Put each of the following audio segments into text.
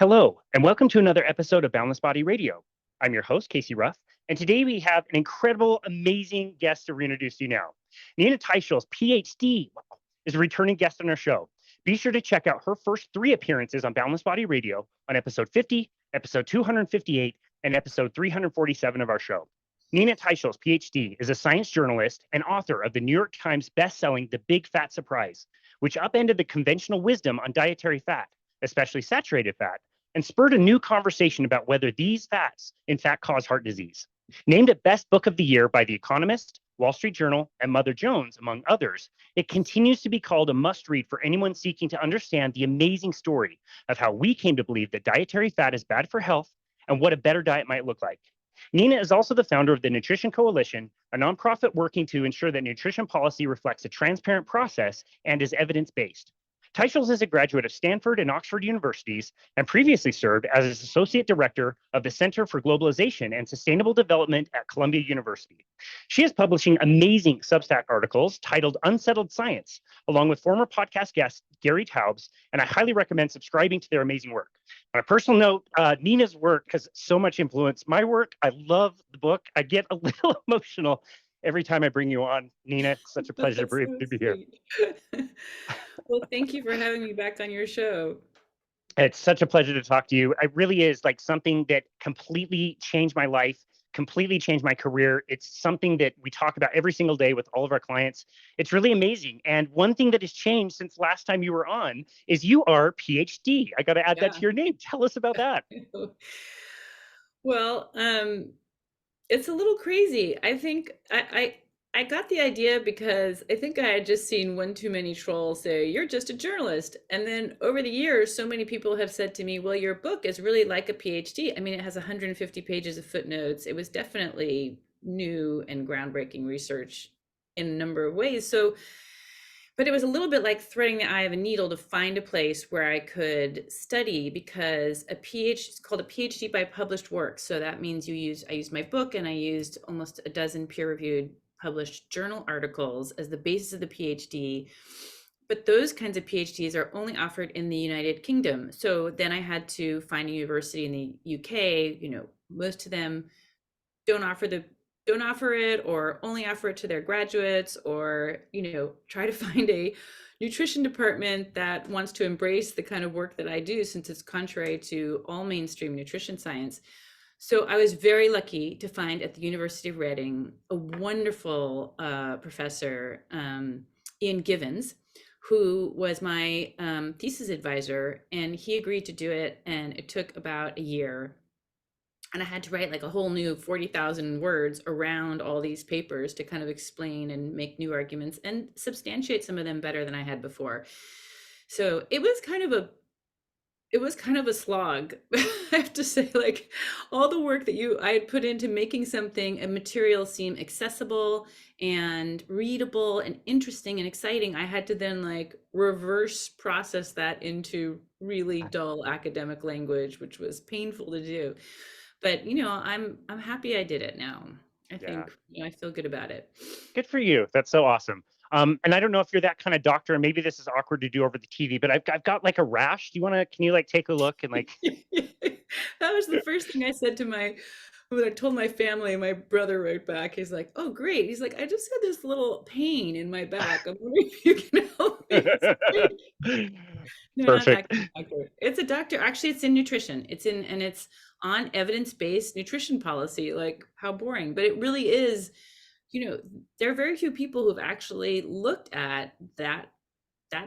Hello, and welcome to another episode of Boundless Body Radio. I'm your host, Casey Ruff, and today we have an incredible, amazing guest to reintroduce you now. Nina Teicholz, PhD, is a returning guest on our show. Be sure to check out her first three appearances on Boundless Body Radio on episode 50, episode 258, and episode 347 of our show. Nina Teicholz, PhD, is a science journalist and author of the New York Times bestselling The Big Fat Surprise, which upended the conventional wisdom on dietary fat, especially saturated fat, and spurred a new conversation about whether these fats, in fact, cause heart disease. Named a Best Book of the Year by The Economist, Wall Street Journal, and Mother Jones, among others, it continues to be called a must-read for anyone seeking to understand the amazing story of how we came to believe that dietary fat is bad for health and what a better diet might look like. Nina is also the founder of the Nutrition Coalition, a nonprofit working to ensure that nutrition policy reflects a transparent process and is evidence-based. Teicholz is a graduate of Stanford and Oxford universities and previously served as associate director of the Center for Globalization and Sustainable Development at Columbia University. She is publishing amazing Substack articles titled Unsettled Science, along with former podcast guest Gary Taubes, and I highly recommend subscribing to their amazing work. On a personal note, Nina's work has so much influenced my work. I love the book. I get a little emotional every time I bring you on, Nina. It's such a pleasure to be here. Well, thank you for having me back on your show. It's such a pleasure to talk to you. It really is like something that completely changed my life, completely changed my career. It's something that we talk about every single day with all of our clients. It's really amazing. And one thing that has changed since last time you were on is you are PhD. I got to add that to your name. Tell us about that. Well, it's a little crazy. I think I got the idea because I think I had just seen one too many trolls say, "You're just a journalist." And then over the years, so many people have said to me, "Well, your book is really like a PhD." I mean, it has 150 pages of footnotes. It was definitely new and groundbreaking research in a number of ways. But it was a little bit like threading the eye of a needle to find a place where I could study, because it's called a PhD by published work. So that means I used my book, and I used almost a dozen peer-reviewed published journal articles as the basis of the PhD. But those kinds of PhDs are only offered in the United Kingdom. So then I had to find a university in the UK. Most of them don't offer it, or only offer it to their graduates, or try to find a nutrition department that wants to embrace the kind of work that I do, since it's contrary to all mainstream nutrition science. So I was very lucky to find at the University of Reading a wonderful professor, Ian Givens, who was my thesis advisor, and he agreed to do it, and it took about a year. And I had to write like a whole new 40,000 words around all these papers to kind of explain and make new arguments and substantiate some of them better than I had before. So it was kind of a slog. I have to say, like, all the work that I had put into making a material seem accessible and readable and interesting and exciting, I had to then like reverse process that into really dull academic language, which was painful to do. But I'm happy I did it now. I think I feel good about it. Good for you. That's so awesome. And I don't know if you're that kind of doctor, and maybe this is awkward to do over the TV, but I've got like a rash. Can you like take a look and like? That was the first thing I said when I told my family. My brother wrote back. He's like, "Oh, great." He's like, "I just had this little pain in my back. I'm wondering if you can help me." No, not that kind of doctor. It's a doctor. Actually, it's in nutrition. It's on evidence-based nutrition policy. Like, how boring. But it really is, there are very few people who've actually looked at that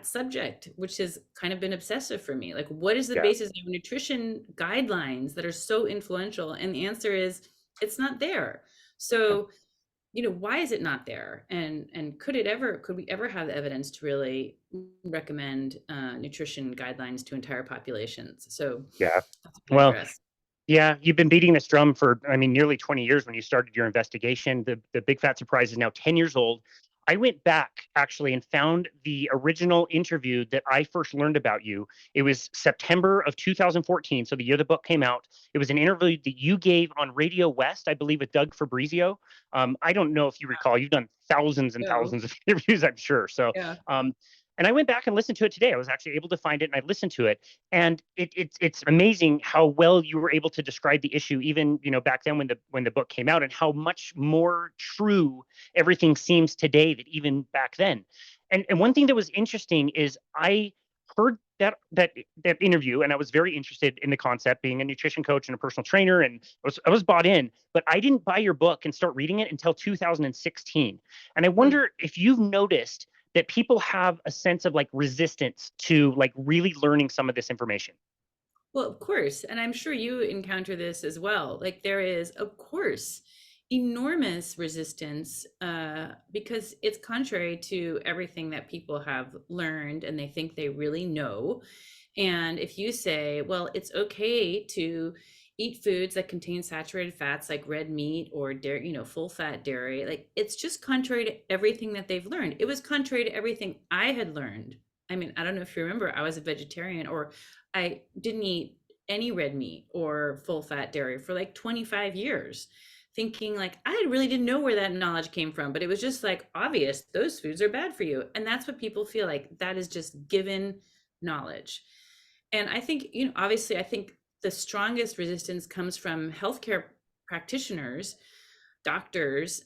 subject, which has kind of been obsessive for me. Like, what is the basis of nutrition guidelines that are so influential? And the answer is, it's not there. So, why is it not there? And could we ever have evidence to really recommend nutrition guidelines to entire populations? So Well, yeah, you've been beating this drum for, nearly 20 years when you started your investigation. The Big Fat Surprise is now 10 years old. I went back actually and found the original interview that I first learned about you. It was September of 2014, so the year the book came out. It was an interview that you gave on Radio West, I believe, with Doug Fabrizio. I don't know if you recall. You've done thousands and thousands of interviews, I'm sure. So, And I went back and listened to it today. I was actually able to find it and I listened to it. And it's amazing how well you were able to describe the issue, even, back then when the book came out, and how much more true everything seems today than even back then. And one thing that was interesting is I heard that interview, and I was very interested in the concept, being a nutrition coach and a personal trainer, and I was bought in, but I didn't buy your book and start reading it until 2016. And I Mm. wonder if you've noticed that people have a sense of like resistance to like really learning some of this information. Well, of course. And I'm sure you encounter this as well. Like there is, of course, enormous resistance because it's contrary to everything that people have learned and they think they really know. And if you say, well, it's okay to eat foods that contain saturated fats like red meat or dairy, full fat dairy, like it's just contrary to everything that they've learned. It was contrary to everything I had learned. I mean, I don't know if you remember, I was a vegetarian, or I didn't eat any red meat or full fat dairy for like 25 years, thinking like I really didn't know where that knowledge came from, but it was just like obvious those foods are bad for you. And that's what people feel like, that is just given knowledge. And I think, obviously, I think the strongest resistance comes from healthcare practitioners, doctors,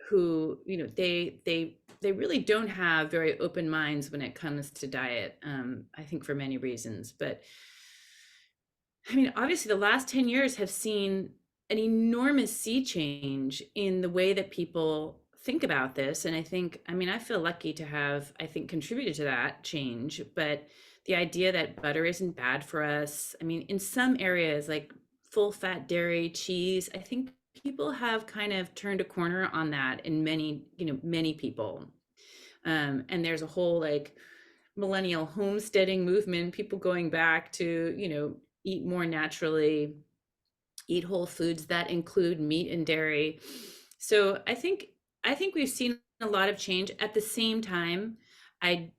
who, they really don't have very open minds when it comes to diet. I think for many reasons, but I mean, obviously, the last 10 years have seen an enormous sea change in the way that people think about this. And I think, I mean, I feel lucky to have, I think, contributed to that change. But the idea that butter isn't bad for us, I mean, in some areas like full fat dairy, cheese, I think people have kind of turned a corner on that in many people. And there's a whole like millennial homesteading movement, people going back to, eat more naturally, eat whole foods that include meat and dairy. So I think we've seen a lot of change. At the same time, I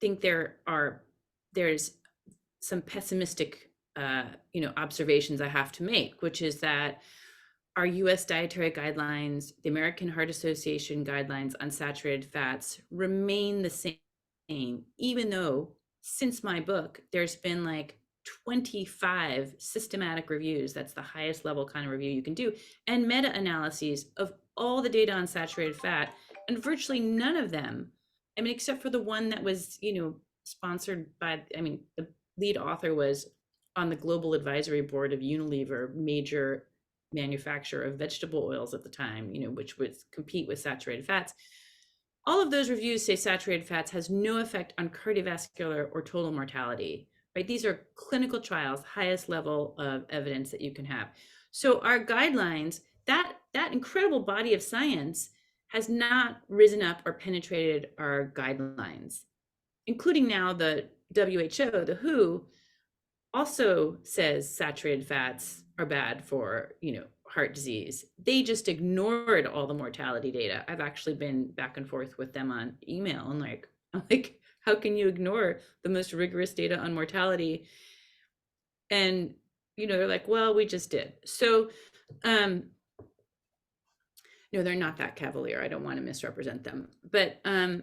think there's some pessimistic observations I have to make, which is that our US dietary guidelines, the American Heart Association guidelines on saturated fats remain the same, even though since my book, there's been like 25 systematic reviews. That's the highest level kind of review you can do, and meta-analyses of all the data on saturated fat. And virtually none of them, I mean, except for the one that was, sponsored by, I mean, the lead author was on the global advisory board of Unilever, major manufacturer of vegetable oils at the time, which would compete with saturated fats. All of those reviews say saturated fats has no effect on cardiovascular or total mortality, right? These are clinical trials, highest level of evidence that you can have. So our guidelines, that incredible body of science has not risen up or penetrated our guidelines, including now the WHO, the WHO, also says saturated fats are bad for, heart disease. They just ignored all the mortality data. I've actually been back and forth with them on email, and I'm like, how can you ignore the most rigorous data on mortality? And, they're like, well, we just did. So, no, they're not that cavalier. I don't want to misrepresent them. But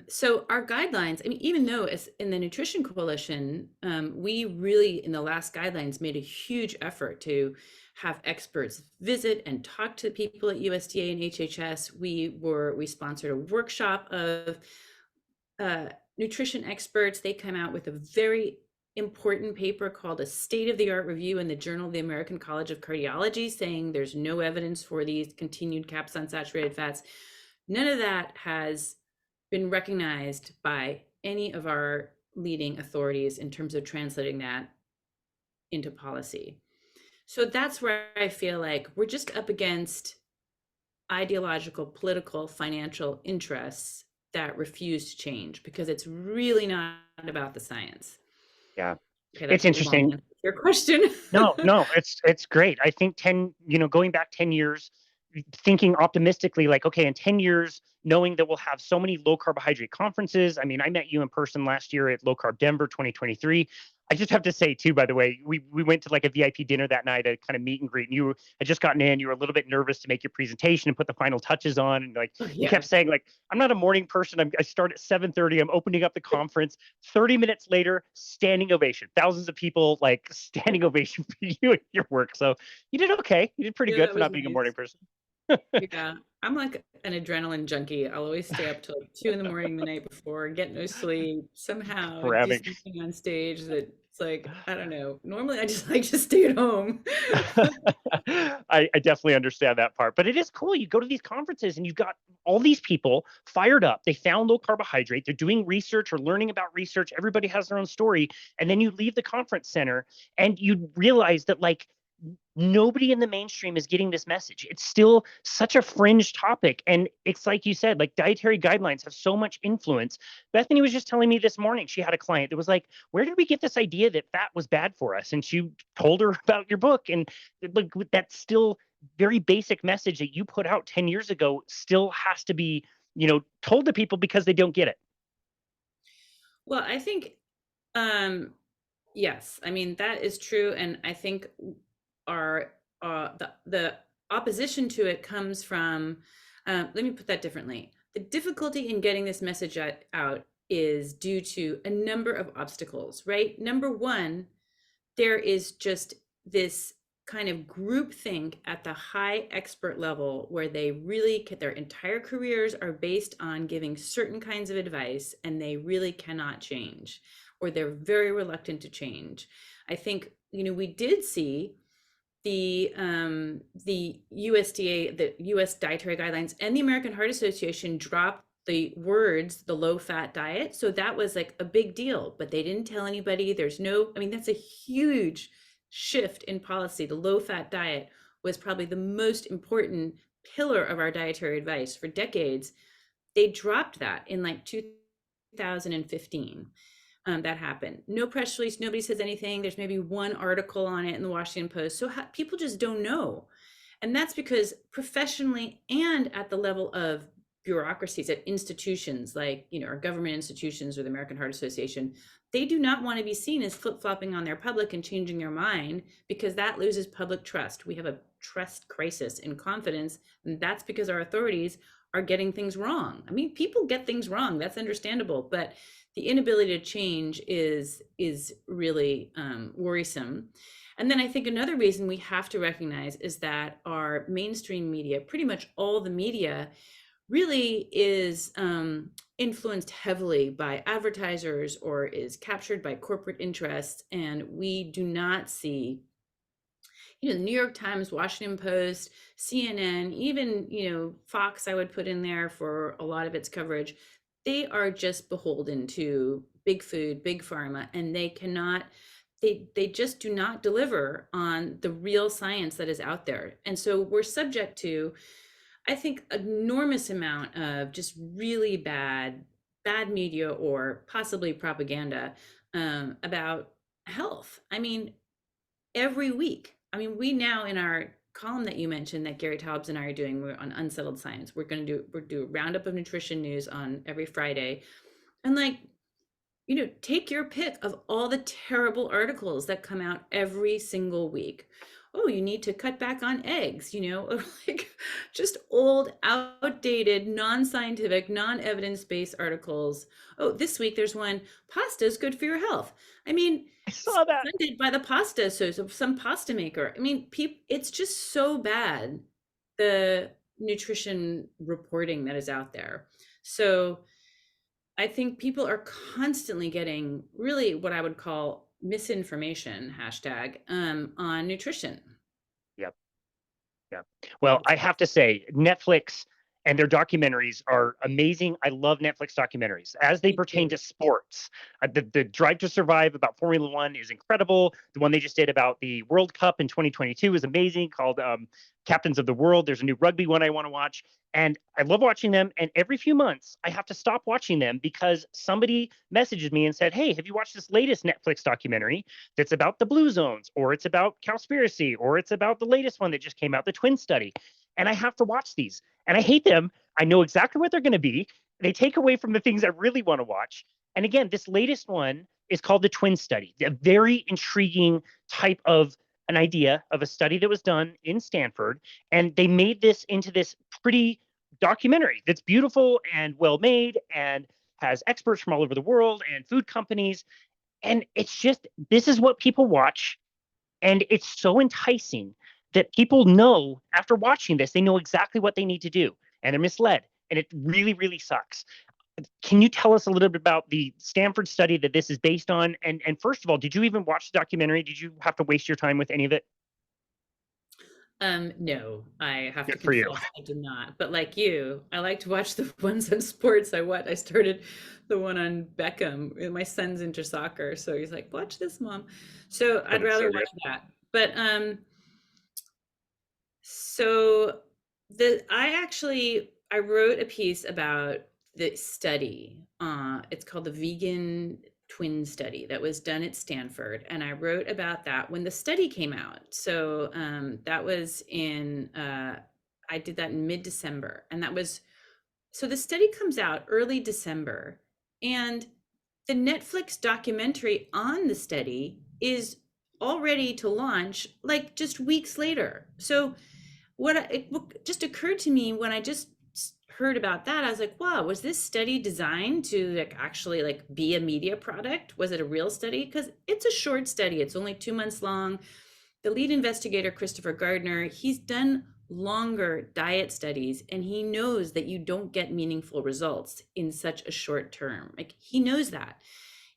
so our guidelines, I mean, even though as in the Nutrition Coalition, we really in the last guidelines made a huge effort to have experts visit and talk to people at USDA and HHS. We sponsored a workshop of nutrition experts. They come out with a very important paper called a state-of-the-art review in the Journal of the American College of Cardiology, saying there's no evidence for these continued caps on saturated fats. None of that has been recognized by any of our leading authorities in terms of translating that into policy. So that's where I feel like we're just up against ideological, political, financial interests that refuse to change, because it's really not about the science. Yeah, Okay, it's that's a long interesting. answer to your question. No, it's great. I think going back 10 years, thinking optimistically, like, okay, in 10 years, knowing that we'll have so many low carbohydrate conferences. I mean, I met you in person last year at Low Carb Denver 2023. I just have to say too, by the way, we went to like a VIP dinner that night, a kind of meet and greet, and you had just gotten in. You were a little bit nervous to make your presentation and put the final touches on, and like Oh, you kept yeah. saying, like, I'm not a morning person. I start at 7:30. I'm opening up the conference. 30 minutes later, standing ovation. Thousands of people like standing ovation for you and your work. So you did okay. You did pretty Yeah, good that for was not being a morning nice. person. Yeah, I'm like an adrenaline junkie. I'll always stay up till 2 in the morning the night before, get no sleep, somehow do Cramming. something on stage that's like, I don't know. Normally I just like to stay at home. I definitely understand that part, but it is cool. You go to these conferences and you've got all these people fired up. They found low carbohydrate. They're doing research or learning about research. Everybody has their own story. And then you leave the conference center and you realize that like nobody in the mainstream is getting this message. It's still such a fringe topic. And it's like you said, like dietary guidelines have so much influence. Bethany was just telling me this morning, she had a client that was like, where did we get this idea that fat was bad for us? And she told her about your book. And like that's still very basic message that you put out 10 years ago still has to be, told to people because they don't get it. Well, I think yes, I mean that is true, and I think our the opposition to it comes from. Let me put that differently. The difficulty in getting this message out is due to a number of obstacles. Right, number one, there is just this kind of groupthink at the high expert level where they really their entire careers are based on giving certain kinds of advice and they really cannot change, or they're very reluctant to change. I think, we did see the USDA, the US dietary guidelines, and the American Heart Association drop the words the low fat diet, so that was like a big deal, but they didn't tell anybody. There's no, I mean, that's a huge shift in policy. The low fat diet was probably the most important pillar of our dietary advice for decades. They dropped that in like 2015. That happened. No press release, nobody says anything. There's maybe one article on it in the Washington Post. So people just don't know. And that's because professionally and at the level of bureaucracies at institutions like, our government institutions or the American Heart Association, they do not want to be seen as flip-flopping on their public and changing their mind, because that loses public trust. We have a trust crisis in confidence, and that's because our authorities are getting things wrong. I mean, people get things wrong. That's understandable, but the inability to change is really worrisome. And then I think another reason we have to recognize is that our mainstream media, pretty much all the media, really is influenced heavily by advertisers or is captured by corporate interests. And we do not see, the New York Times, Washington Post, CNN, even, Fox, I would put in there for a lot of its coverage. They are just beholden to big food, big pharma, and they just do not deliver on the real science that is out there. And so we're subject to, I think, enormous amount of just really bad media or possibly propaganda about health. I mean, every week. I mean, we now, in our column that you mentioned that Gary Taubes and I are doing, we're on Unsettled Science. We're do a roundup of nutrition news on every Friday. And like, take your pick of all the terrible articles that come out every single week. Oh, you need to cut back on eggs, or like just old, outdated, non-scientific, non-evidence-based articles. Oh, this week there's one, pasta is good for your health. I mean, I saw that. funded by the pasta, so some pasta maker. I mean, it's just so bad, the nutrition reporting that is out there. So I think people are constantly getting really what I would call misinformation, hashtag, on nutrition. Yep. Yeah. Well, I have to say, Netflix and their documentaries are amazing. I love Netflix documentaries as they Me pertain too. to sports. The Drive to Survive about Formula One is incredible. The one they just did about the World Cup in 2022 is amazing, called Captains of the World. There's a new rugby one I want to watch. And I love watching them. And every few months, I have to stop watching them because somebody messages me and said, hey, have you watched this latest Netflix documentary that's about the blue zones, or it's about Cowspiracy, or it's about the latest one that just came out, the twin study? And I have to watch these. And I hate them. I know exactly what they're going to be. They take away from the things I really want to watch. And again, this latest one is called the twin study, a very intriguing type of an idea of a study that was done in Stanford. And they made this into this pretty documentary that's beautiful and well made and has experts from all over the world and food companies. And it's just, this is what people watch. And it's so enticing that people know after watching this, they know exactly what they need to do and they're misled. And it really, really sucks. Can you tell us a little bit about the Stanford study that this is based on? And first of all, did you even watch the documentary? Did you have to waste your time with any of it? No, I have to Good for you. confess I did not. But like you, I like to watch the ones on sports. I started the one on Beckham. My son's into soccer, so he's like, "Watch this, mom." So Oh, I'd that's rather so good. watch that. But so the I wrote a piece about the study. It's called the Vegan Twin Study that was done at Stanford, and I wrote about that when the study came out. So that was in I did that in mid-December, and that was so the study comes out early December, and the Netflix documentary on the study is all ready to launch like just weeks later. So what just occurred to me when I just heard about that, I was like, wow, was this study designed to like actually like be a media product? Was it a real study? Because it's a short study. It's only 2 months long. The lead investigator, Christopher Gardner, he's done longer diet studies and he knows that you don't get meaningful results in such a short term. Like he knows that.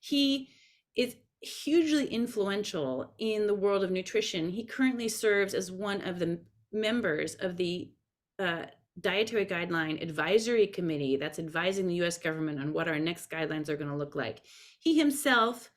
He is hugely influential in the world of nutrition. He currently serves as one of the members of the uh, Dietary Guideline Advisory Committee that's advising the US government on what our next guidelines are going to look like. He himself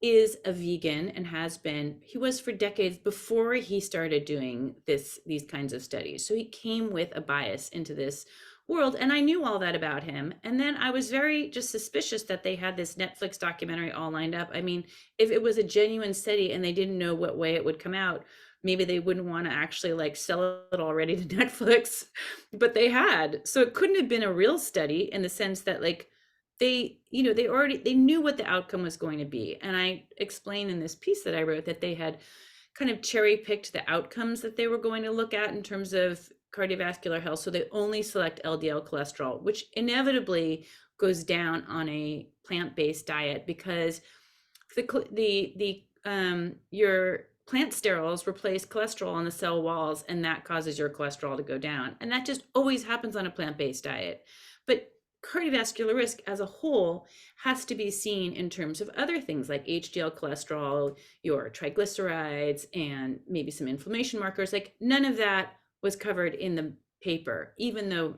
is a vegan and has been. He was for decades before he started doing these kinds of studies. So he came with a bias into this world, and I knew all that about him. And then I was very just suspicious that they had this Netflix documentary all lined up. I mean, if it was a genuine study and they didn't know what way it would come out, maybe they wouldn't want to actually like sell it already to Netflix, but they had. So it couldn't have been a real study in the sense that like they knew what the outcome was going to be. And I explained in this piece that I wrote that they had kind of cherry picked the outcomes that they were going to look at in terms of cardiovascular health. So they only select LDL cholesterol, which inevitably goes down on a plant-based diet because your plant sterols replace cholesterol on the cell walls, and that causes your cholesterol to go down. And that just always happens on a plant-based diet. But cardiovascular risk as a whole has to be seen in terms of other things like HDL cholesterol, your triglycerides, and maybe some inflammation markers. Like none of that was covered in the paper, even though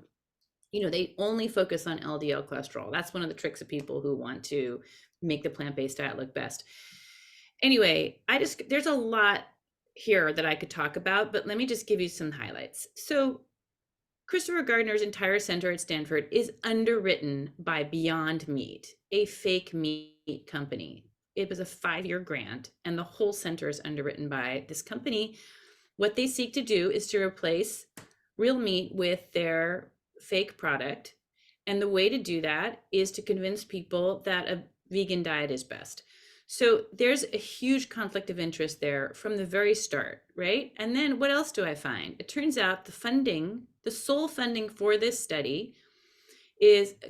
they only focus on LDL cholesterol. That's one of the tricks of people who want to make the plant-based diet look best. Anyway, there's a lot here that I could talk about, but let me just give you some highlights. So Christopher Gardner's entire center at Stanford is underwritten by Beyond Meat, a fake meat company. It was a 5-year grant, and the whole center is underwritten by this company. What they seek to do is to replace real meat with their fake product. And the way to do that is to convince people that a vegan diet is best. So there's a huge conflict of interest there from the very start, right? And then what else do I find? It turns out the sole funding for this study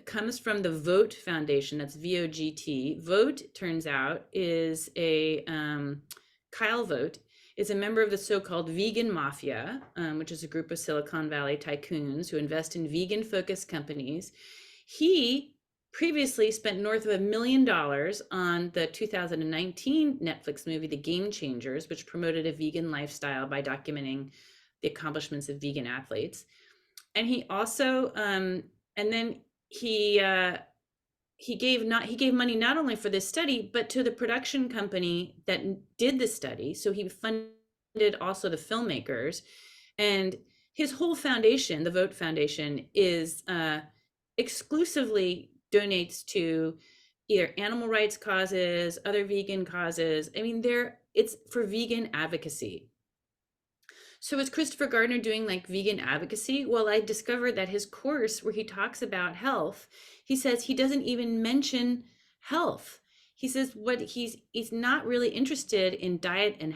comes from the Vote Foundation. That's VOGT. Vote, turns out, is Kyle Vote is a member of the so-called vegan mafia, which is a group of Silicon Valley tycoons who invest in vegan-focused companies. He previously spent north of $1 million on the 2019 Netflix movie, The Game Changers, which promoted a vegan lifestyle by documenting the accomplishments of vegan athletes. And he also, and then he gave money not only for this study, but to the production company that did the study. So he funded also the filmmakers, and his whole foundation, the Vote Foundation, is exclusively donates to either animal rights causes, other vegan causes. I mean, it's for vegan advocacy. So is Christopher Gardner doing like vegan advocacy? Well, I discovered that his course where he talks about health, he says he doesn't even mention health. he says what he's not really interested in diet and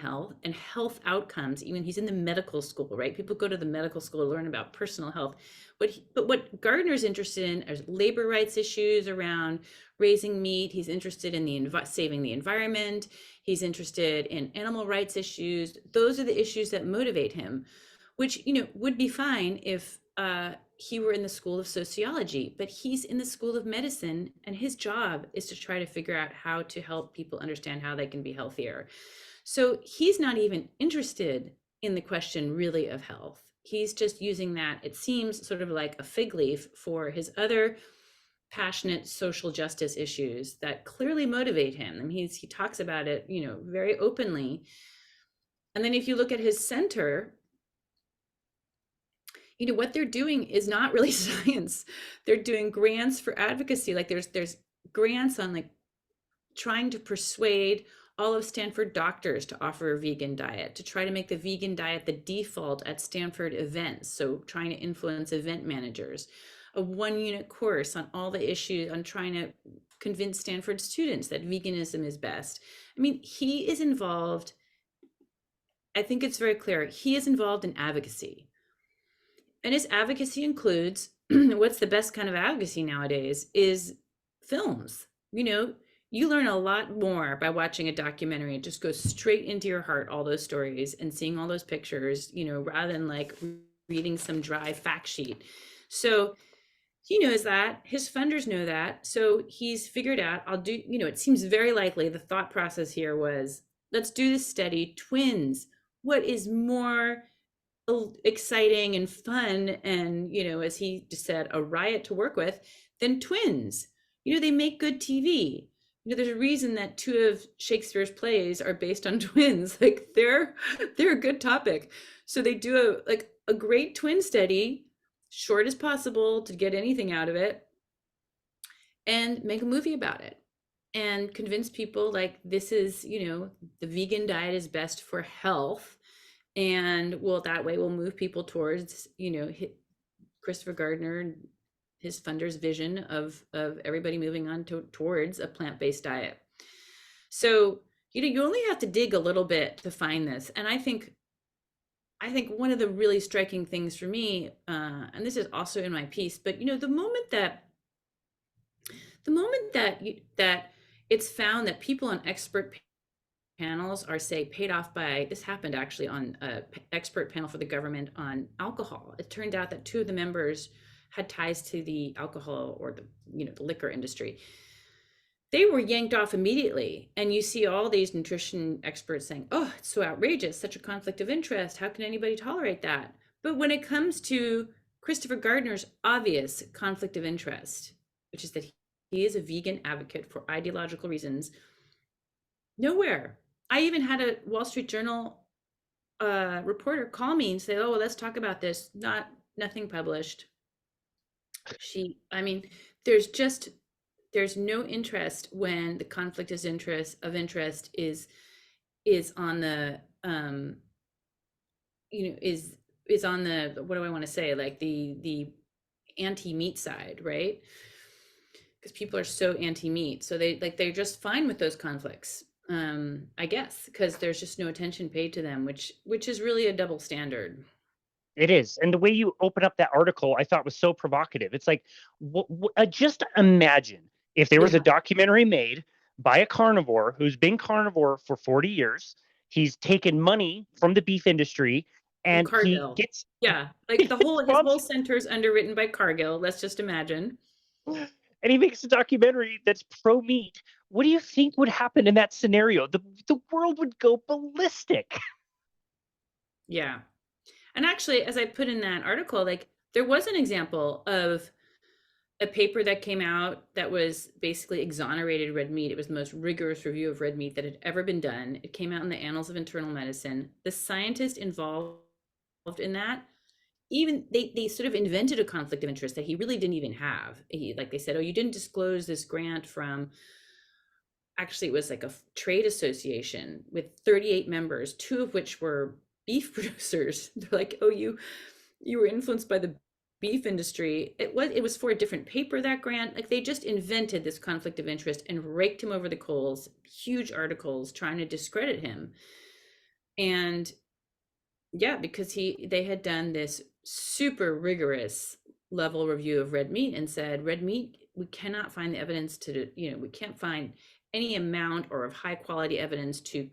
health outcomes. Even he's in the medical school, right? People go to the medical school to learn about personal health. But what Gardner's interested in are labor rights issues around raising meat. He's interested in saving the environment. He's interested in animal rights issues. Those are the issues that motivate him, which would be fine if he were in the school of sociology, but he's in the school of medicine, and his job is to try to figure out how to help people understand how they can be healthier. So he's not even interested in the question really of health. He's just using that, it seems, sort of like a fig leaf for his other passionate social justice issues that clearly motivate him. I mean, he talks about it, very openly. And then if you look at his center, what they're doing is not really science. They're doing grants for advocacy. Like there's grants on like trying to persuade all of Stanford doctors to offer a vegan diet, to try to make the vegan diet the default at Stanford events. So trying to influence event managers, a 1-unit course on all the issues, on trying to convince Stanford students that veganism is best. I mean, he is involved. I think it's very clear. He is involved in advocacy. And his advocacy includes what's the best kind of advocacy nowadays is films. You learn a lot more by watching a documentary. It just goes straight into your heart, all those stories and seeing all those pictures, rather than like reading some dry fact sheet. So he knows that, his funders know that. So he's figured out, it seems very likely the thought process here was, let's do this study, twins. What is more exciting and fun and, as he just said, a riot to work with than twins? They make good TV. There's a reason that 2 of Shakespeare's plays are based on twins. Like they're a good topic. So they do a great twin study, short as possible to get anything out of it, and make a movie about it and convince people like this is, the vegan diet is best for health. And that way we'll move people towards, Christopher Gardner and his funders' vision of everybody moving on towards a plant-based diet. So, you only have to dig a little bit to find this. And I think one of the really striking things for me, and this is also in my piece, but the moment that it's found that people on expert panels are, say, paid off by, this happened actually on an expert panel for the government on alcohol. It turned out that 2 of the members had ties to the alcohol or the liquor industry. They were yanked off immediately. And you see all these nutrition experts saying, oh, it's so outrageous, such a conflict of interest. How can anybody tolerate that? But when it comes to Christopher Gardner's obvious conflict of interest, which is that he is a vegan advocate for ideological reasons, nowhere. I even had a Wall Street Journal reporter call me and say, oh, well, let's talk about this. Nothing published. There's no interest when the conflict of interest is on the is on the, what do I want to say, like the anti-meat side, right? Because people are so anti-meat, so they're just fine with those conflicts, I guess, because there's just no attention paid to them, which is really a double standard. It is. And the way you open up that article, I thought was so provocative. It's like, just imagine if there was a documentary made by a carnivore who's been carnivore for 40 years. He's taken money from the beef industry and Cargill. he gets. Yeah. Like his whole center is underwritten by Cargill. Let's just imagine. And he makes a documentary that's pro meat. What do you think would happen in that scenario? The world would go ballistic. Yeah. And actually, as I put in that article, like there was an example of a paper that came out that was basically exonerated red meat. It was the most rigorous review of red meat that had ever been done. It came out in the Annals of Internal Medicine. The scientist involved in that, even they sort of invented a conflict of interest that he really didn't even have. They said, oh, you didn't disclose this grant from, actually it was like a trade association with 38 members, 2 of which were beef producers. They're like, oh, you were influenced by the beef industry. It was for a different paper, that grant. Like, they just invented this conflict of interest and raked him over the coals, huge articles trying to discredit him. And yeah, because they had done this super rigorous level review of red meat and said, red meat, we cannot find the evidence we can't find any amount or of high quality evidence to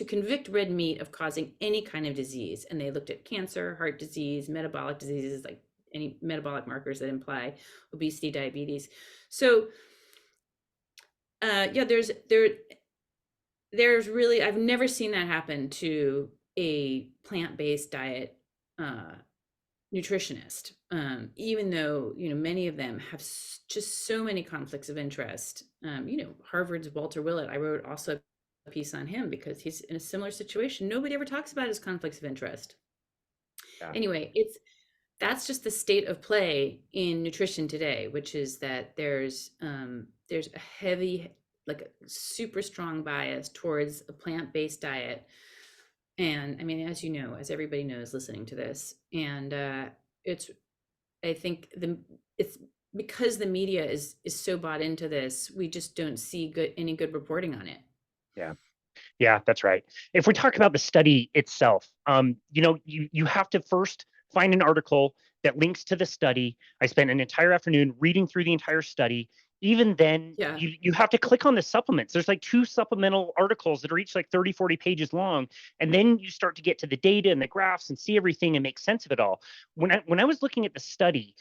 convict red meat of causing any kind of disease. And they looked at cancer, heart disease, metabolic diseases, like any metabolic markers that imply obesity, diabetes. So yeah, there's really, I've never seen that happen to a plant-based diet nutritionist, even though many of them have just so many conflicts of interest. Harvard's Walter Willett, I wrote also a piece on him because he's in a similar situation. Nobody ever talks about his conflicts of interest. Yeah. Anyway, that's just the state of play in nutrition today, which is that there's a heavy, like a super strong bias towards a plant-based diet. And I mean, as you know, as everybody knows listening to this, and I think it's because the media is so bought into this, we just don't see any good reporting on it. Yeah. Yeah, that's right. If we talk about the study itself, you have to first find an article that links to the study. I spent an entire afternoon reading through the entire study. Even then, Yeah. you have to click on the supplements. There's like 2 supplemental articles that are each like 30, 40 pages long. And then you start to get to the data and the graphs and see everything and make sense of it all. When I was looking at the study,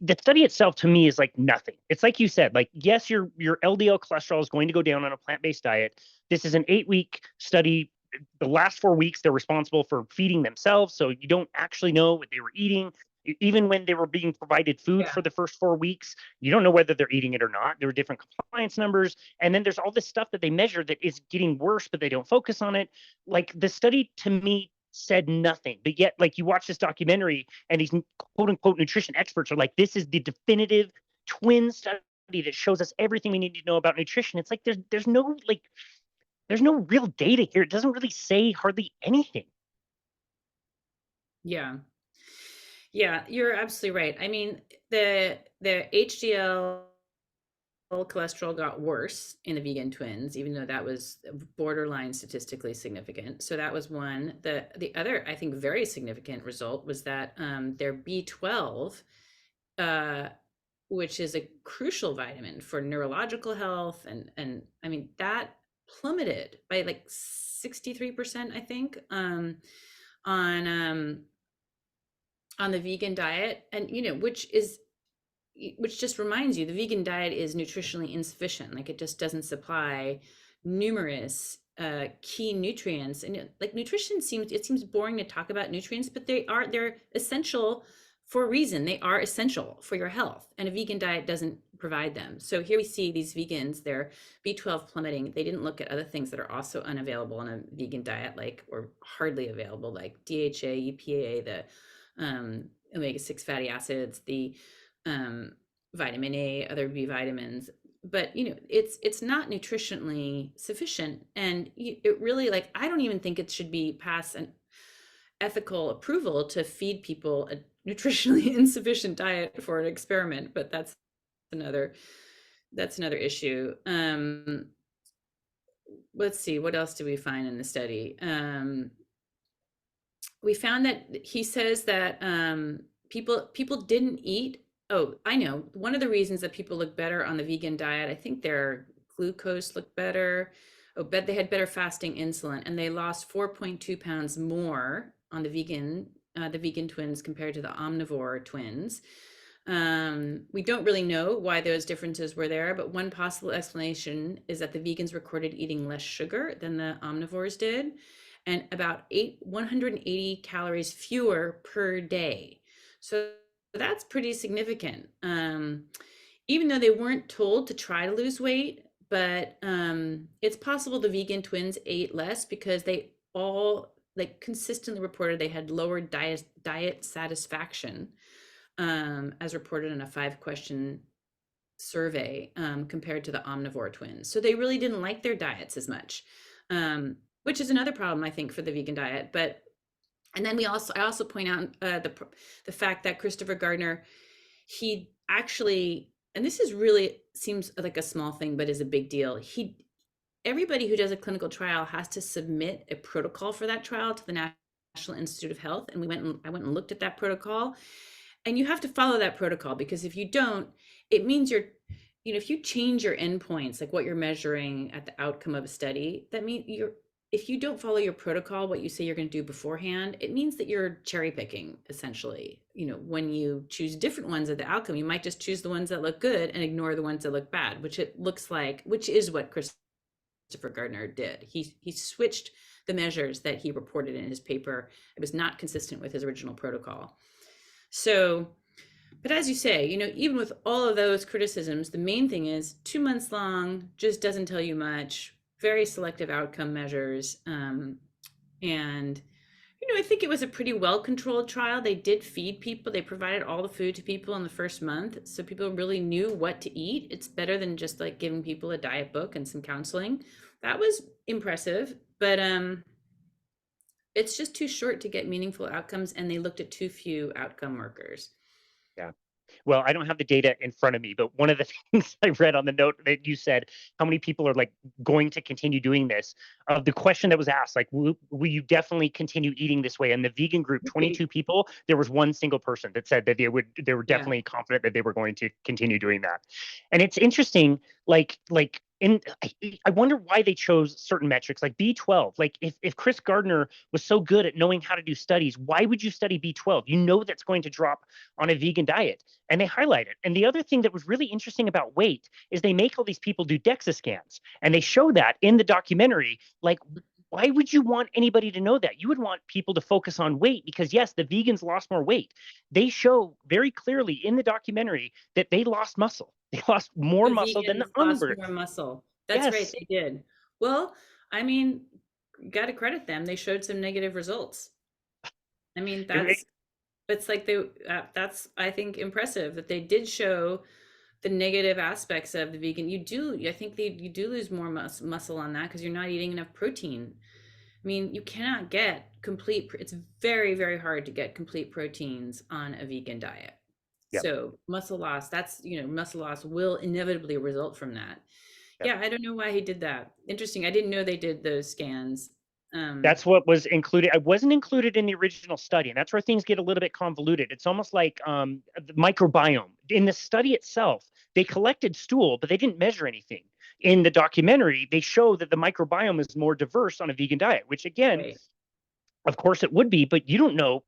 the study itself to me is like nothing. It's like you said, like, yes, your LDL cholesterol is going to go down on a plant-based diet. This is an 8-week study. The last 4 weeks, they're responsible for feeding themselves. So you don't actually know what they were eating. Even when they were being provided food for the first 4 weeks, you don't know whether they're eating it or not. There were different compliance numbers. And then there's all this stuff that they measure that is getting worse, but they don't focus on it. Like, the study to me said nothing. But yet, like, you watch this documentary and these quote unquote nutrition experts are like, this is the definitive twin study that shows us everything we need to know about nutrition. It's like there's no real data here. It doesn't really say hardly anything. Yeah. Yeah, you're absolutely right. I mean, the HDL cholesterol got worse in the vegan twins, even though that was borderline statistically significant. So that was one. The other, I think, very significant result was that their B12, which is a crucial vitamin for neurological health, and I mean, that plummeted by like 63%, I think, on the vegan diet. And which just reminds you, the vegan diet is nutritionally insufficient. Like, it just doesn't supply numerous key nutrients. And like, nutrition seems boring to talk about nutrients, but they're essential for a reason. They are essential for your health, and a vegan diet doesn't provide them. So here we see these vegans, their B12 plummeting. They didn't look at other things that are also unavailable in a vegan diet, like, or hardly available, like DHA, EPA, the omega-6 fatty acids, the vitamin A, other B vitamins. But it's not nutritionally sufficient. And it really, like, I don't even think it should be past an ethical approval to feed people a nutritionally insufficient diet for an experiment. But that's another issue. Let's see, what else did we find in the study? We found that he says that people didn't eat. Oh, I know. One of the reasons that people look better on the vegan diet, I think their glucose looked better. Oh, but they had better fasting insulin, and they lost 4.2 pounds more on the vegan twins compared to the omnivore twins. We don't really know why those differences were there, but one possible explanation is that the vegans recorded eating less sugar than the omnivores did, and about 180 calories fewer per day. So that's pretty significant. Even though they weren't told to try to lose weight, but it's possible the vegan twins ate less because they all, like, consistently reported they had lower diet satisfaction, as reported in a 5-question survey, compared to the omnivore twins. So they really didn't like their diets as much, which is another problem, I think, for the vegan diet. But And then I also point out the fact that Christopher Gardner, he actually, and this is really seems like a small thing, but is a big deal. Everybody who does a clinical trial has to submit a protocol for that trial to the National Institute of Health. And I went and looked at that protocol, and you have to follow that protocol, because if you don't, it means if you change your endpoints, like what you're measuring at the outcome of a study, that means if you don't follow your protocol, what you say you're going to do beforehand, it means that you're cherry picking, essentially. When you choose different ones at the outcome, you might just choose the ones that look good and ignore the ones that look bad, which is what Christopher Gardner did. He switched the measures that he reported in his paper. It was not consistent with his original protocol. So, but as you say, even with all of those criticisms, the main thing is 2 months long, just doesn't tell you much, very selective outcome measures. And, I think it was a pretty well-controlled trial. They did feed people. They provided all the food to people in the first month. So people really knew what to eat. It's better than just like giving people a diet book and some counseling. That was impressive, but it's just too short to get meaningful outcomes. And they looked at too few outcome markers. Yeah. Well, I don't have the data in front of me, but one of the things I read on the note that you said, how many people are like going to continue doing this? The question that was asked, like, will you definitely continue eating this way? And the vegan group, 22 people, there was one single person that said that they were definitely confident that they were going to continue doing that. And it's interesting, I wonder why they chose certain metrics like B12. Like if Chris Gardner was so good at knowing how to do studies, why would you study B12? That's going to drop on a vegan diet. And they highlight it. And the other thing that was really interesting about weight is they make all these people do DEXA scans. And they show that in the documentary. Like, why would you want anybody to know that? You would want people to focus on weight because, yes, the vegans lost more weight. They show very clearly in the documentary that they lost muscle. They lost more muscle than the lost omnivores. more muscle. That's right, Yes. they did. Well, I mean, got to credit them. They showed some negative results. I mean, it's like that's, I think, impressive that they did show the negative aspects of the vegan. I think you do lose more muscle on that because you're not eating enough protein. I mean, you cannot get it's very, very hard to get complete proteins on a vegan diet. Yep. So muscle loss, muscle loss will inevitably result from that. Yep. Yeah, I don't know why he did that. Interesting. I didn't know they did those scans. That's what was included. It wasn't included in the original study, and that's where things get a little bit convoluted. It's almost like the microbiome. In the study itself, they collected stool, but they didn't measure anything. In the documentary, they show that the microbiome is more diverse on a vegan diet, which again, Right. of course it would be, but we don't know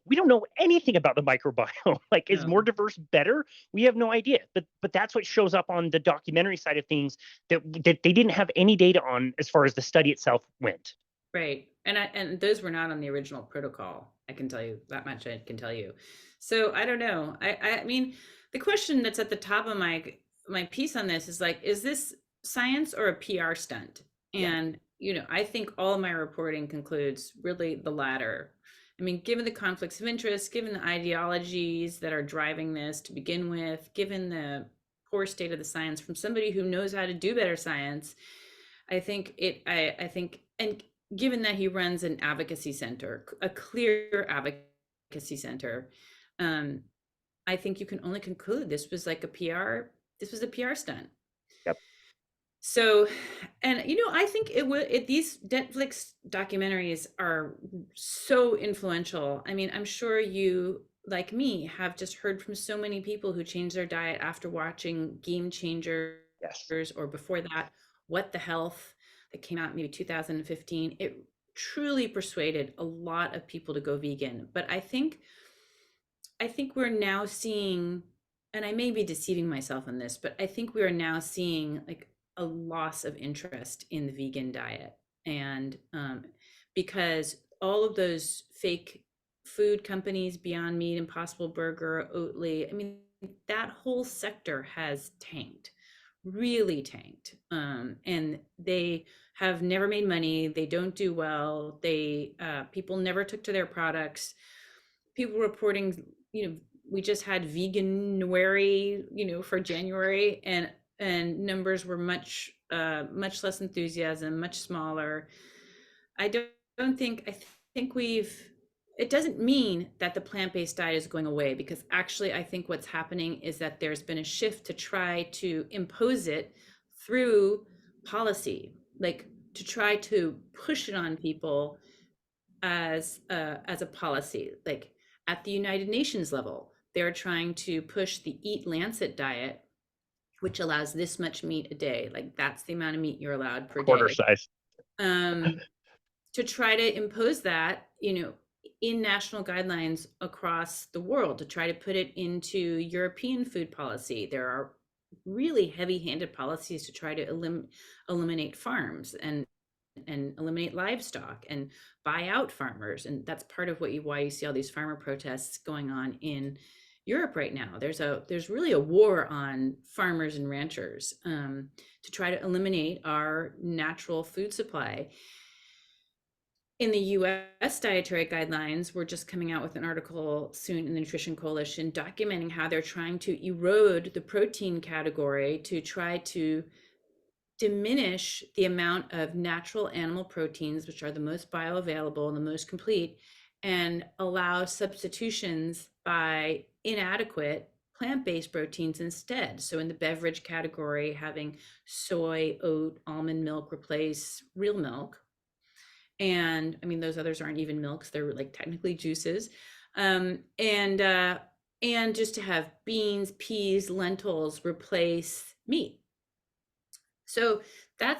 anything about the microbiome. Like, is more diverse better? We have no idea. But that's what shows up on the documentary side of things that they didn't have any data on as far as the study itself went. Right. And those were not on the original protocol. I can tell you that much. I can tell you. So I don't know. I mean, the question that's at the top of my piece on this is like, is this science or a PR stunt? And I think all of my reporting concludes really the latter. I mean, given the conflicts of interest, given the ideologies that are driving this to begin with, given the poor state of the science from somebody who knows how to do better science, I think and given that he runs an advocacy center, a clear advocacy center, I think you can only conclude this was like a PR stunt. Yep. So, and I think these Netflix documentaries are so influential. I mean, I'm sure you, like me, have just heard from so many people who changed their diet after watching Game Changers, Yes. or before that, What the Health, that came out maybe 2015. It truly persuaded a lot of people to go vegan. But I think we're now seeing, and I may be deceiving myself in this, but I think we are now seeing like a loss of interest in the vegan diet. And because all of those fake food companies, Beyond Meat, Impossible Burger, Oatly, I mean, that whole sector has tanked, really tanked. And they have never made money. They don't do well. People never took to their products. People reporting, we just had Veganuary, for January, and numbers were much less enthusiasm, much smaller. I don't think I think we've it doesn't mean that the plant-based diet is going away, because actually I think what's happening is that there's been a shift to try to impose it through policy, like to try to push it on people as a policy. Like at the United Nations level, they're trying to push the Eat Lancet diet, which allows this much meat a day. Like that's the amount of meat you're allowed per Quarter day. size. Um, to try to impose that, in national guidelines across the world, to try to put it into European food policy. There are really heavy-handed policies to try to eliminate farms and eliminate livestock and buy out farmers. And that's part of why you see all these farmer protests going on in Europe right now. There's really a war on farmers and ranchers, to try to eliminate our natural food supply. In the US dietary guidelines, we're just coming out with an article soon in the Nutrition Coalition documenting how they're trying to erode the protein category to try to diminish the amount of natural animal proteins, which are the most bioavailable and the most complete, and allow substitutions by inadequate plant-based proteins instead. So in the beverage category, having soy, oat, almond milk replace real milk. And I mean, those others aren't even milks, they're like technically juices. And just to have beans, peas, lentils replace meat. So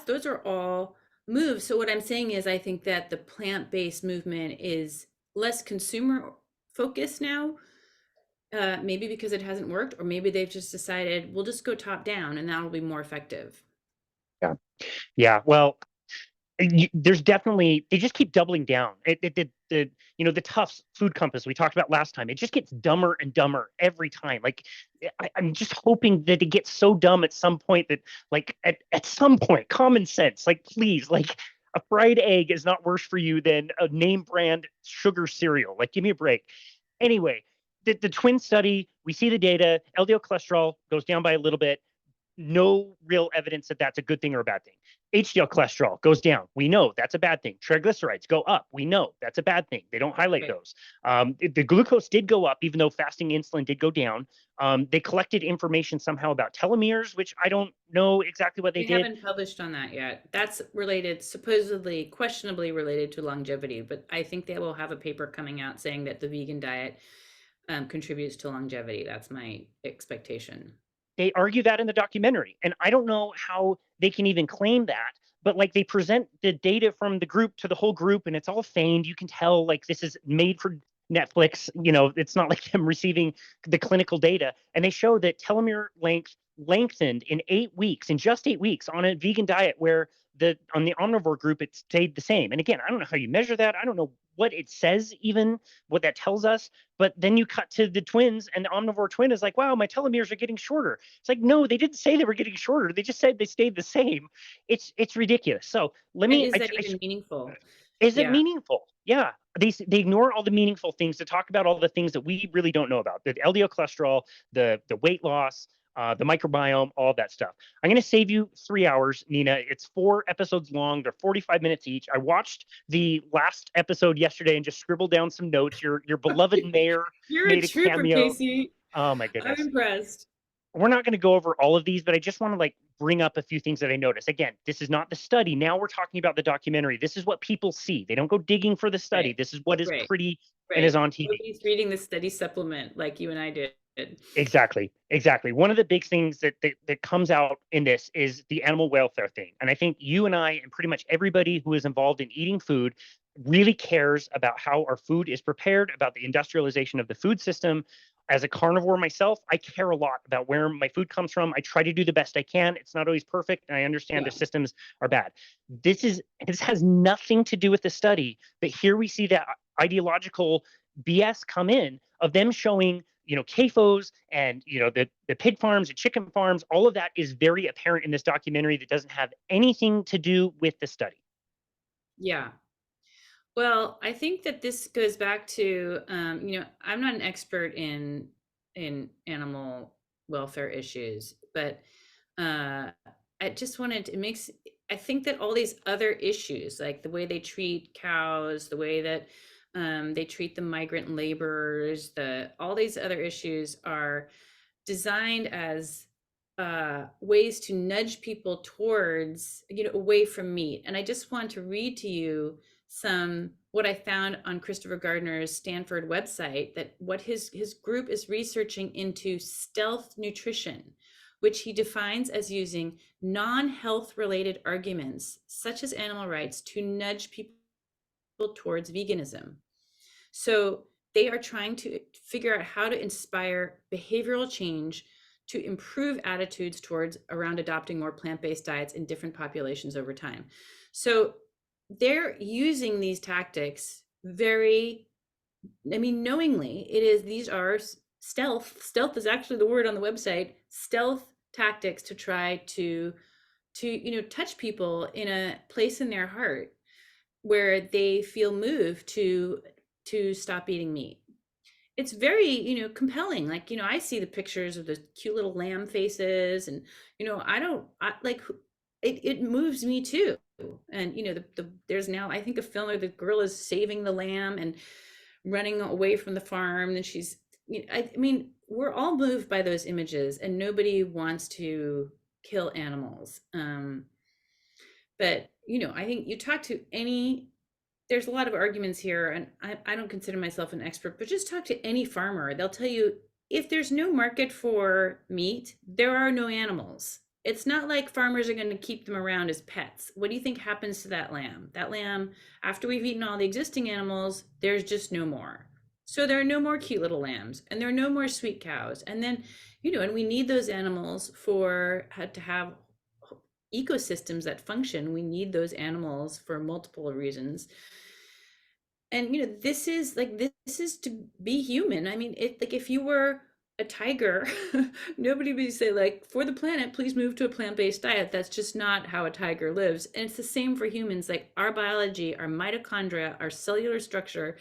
those are all moves. So what I'm saying is I think that the plant-based movement is less consumer focused now, maybe because it hasn't worked, or maybe they've just decided we'll just go top down and that'll be more effective. Yeah. Yeah. Well, there's definitely, they just keep doubling down. The Tufts food compass we talked about last time, it just gets dumber and dumber every time. Like I'm just hoping that it gets so dumb at some point that, like, at some point, common sense, like, please, like, a fried egg is not worse for you than a name brand sugar cereal. Like, give me a break. Anyway, the twin study, we see the data. LDL cholesterol goes down by a little bit. No real evidence that that's a good thing or a bad thing. HDL cholesterol goes down. We know that's a bad thing. Triglycerides go up. We know that's a bad thing. They don't highlight Right. those. The glucose did go up, even though fasting insulin did go down. They collected information somehow about telomeres, which I don't know exactly what they We did. haven't published on that yet. That's related, supposedly, questionably related to longevity, but I think they will have a paper coming out saying that the vegan diet contributes to longevity. That's my expectation. They argue that in the documentary, and I don't know how they can even claim that. But, like, they present the data from the group to the whole group, and it's all feigned. You can tell, like, this is made for Netflix. It's not like them receiving the clinical data. And they show that telomere length lengthened in 8 weeks, in just 8 weeks, on a vegan diet, where on the omnivore group it stayed the same. And again, I don't know how you measure that. I don't know what it says, even what that tells us. But then you cut to the twins, and the omnivore twin is like, wow, my telomeres are getting shorter. It's like, no, they didn't say they were getting shorter. They just said they stayed the same. It's ridiculous. So let And me. is that even meaningful? Is it Yeah. meaningful? Yeah. They ignore all the meaningful things to talk about all the things that we really don't know about: the LDL cholesterol, the weight loss, the microbiome, all of that stuff. I'm going to save you 3 hours, Nina. It's 4 episodes long. They're 45 minutes each. I watched the last episode yesterday and just scribbled down some notes. Your beloved mayor You're a made a trooper, cameo. Casey. Oh my I'm goodness. impressed. We're not going to go over all of these, but I just want to, like, bring up a few things that I noticed. Again, this is not the study. Now we're talking about the documentary. This is what people see. They don't go digging for the study. Right. This is what is Right. pretty and is Right. on TV. Nobody's reading the study supplement like you and I did. Exactly. Exactly. One of the big things that comes out in this is the animal welfare thing. And I think you and I and pretty much everybody who is involved in eating food really cares about how our food is prepared, about the industrialization of the food system. As a carnivore myself, I care a lot about where my food comes from. I try to do the best I can. It's not always perfect, and I understand Yeah. the systems are bad. This has nothing to do with the study, but here we see that ideological BS come in, of them showing, CAFOs and, the pig farms and chicken farms. All of that is very apparent in this documentary that doesn't have anything to do with the study. Yeah. Well, I think that this goes back to, I'm not an expert in animal welfare issues, but uh, I just wanted it makes. I think that all these other issues, like the way they treat cows, the way that They treat the migrant laborers. All these other issues are designed as ways to nudge people towards, away from meat. And I just want to read to you what I found on Christopher Gardner's Stanford website, that what his group is researching into stealth nutrition, which he defines as using non-health related arguments such as animal rights to nudge people towards veganism. So they are trying to figure out how to inspire behavioral change to improve attitudes towards around adopting more plant-based diets in different populations over time. So they're using these tactics very, knowingly. These are stealth is actually the word on the website, stealth tactics to try to touch people in a place in their heart where they feel moved to stop eating meat. It's very, compelling. Like, I see the pictures of the cute little lamb faces, and, it moves me too. And, there's now, I think, a film where the girl is saving the lamb and running away from the farm. And she's, we're all moved by those images, and nobody wants to kill animals. But, I think you talk to there's a lot of arguments here, and I don't consider myself an expert, but just talk to any farmer. They'll tell you, if there's no market for meat, there are no animals. It's not like farmers are going to keep them around as pets. What do you think happens to that lamb? That lamb, after we've eaten all the existing animals, there's just no more. So there are no more cute little lambs, and there are no more sweet cows. And then, and we need those animals to have ecosystems that function. We need those animals for multiple reasons. And this is to be human. If you were a tiger, nobody would say, like, for the planet, please move to a plant-based diet. That's just not how a tiger lives. And it's the same for humans. Like, our biology, our mitochondria, our cellular structure,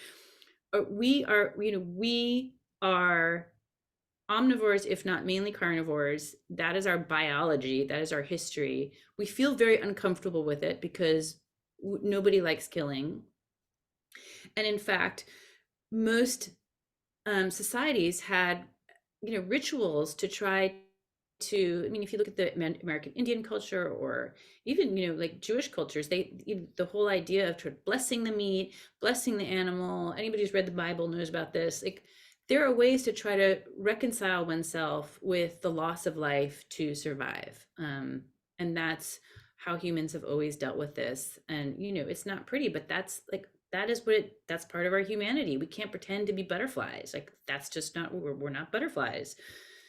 we are omnivores, if not mainly carnivores. That is our biology. That is our history. We feel very uncomfortable with it because nobody likes killing. And in fact, most societies had, rituals to try to, if you look at the American Indian culture, or even, like Jewish cultures, the whole idea of blessing the meat, blessing the animal. Anybody who's read the Bible knows about this. Like, there are ways to try to reconcile oneself with the loss of life to survive. And that's how humans have always dealt with this. And, it's not pretty, but that's part of our humanity. We can't pretend to be butterflies. Like, that's just not, we're not butterflies.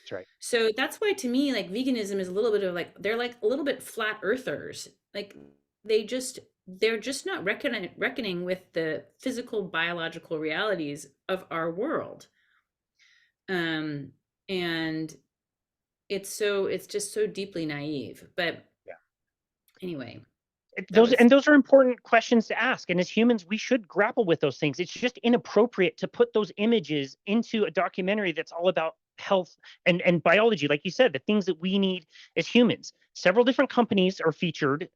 That's right. So that's why, to me, like, veganism is a little bit of they're like a little bit flat earthers. Like, they're just not reckoning with the physical, biological realities of our world. And it's just so deeply naive. But yeah. Anyway, those are important questions to ask. And as humans, we should grapple with those things. It's just inappropriate to put those images into a documentary that's all about health and biology. Like you said, the things that we need as humans. Several different companies are featured.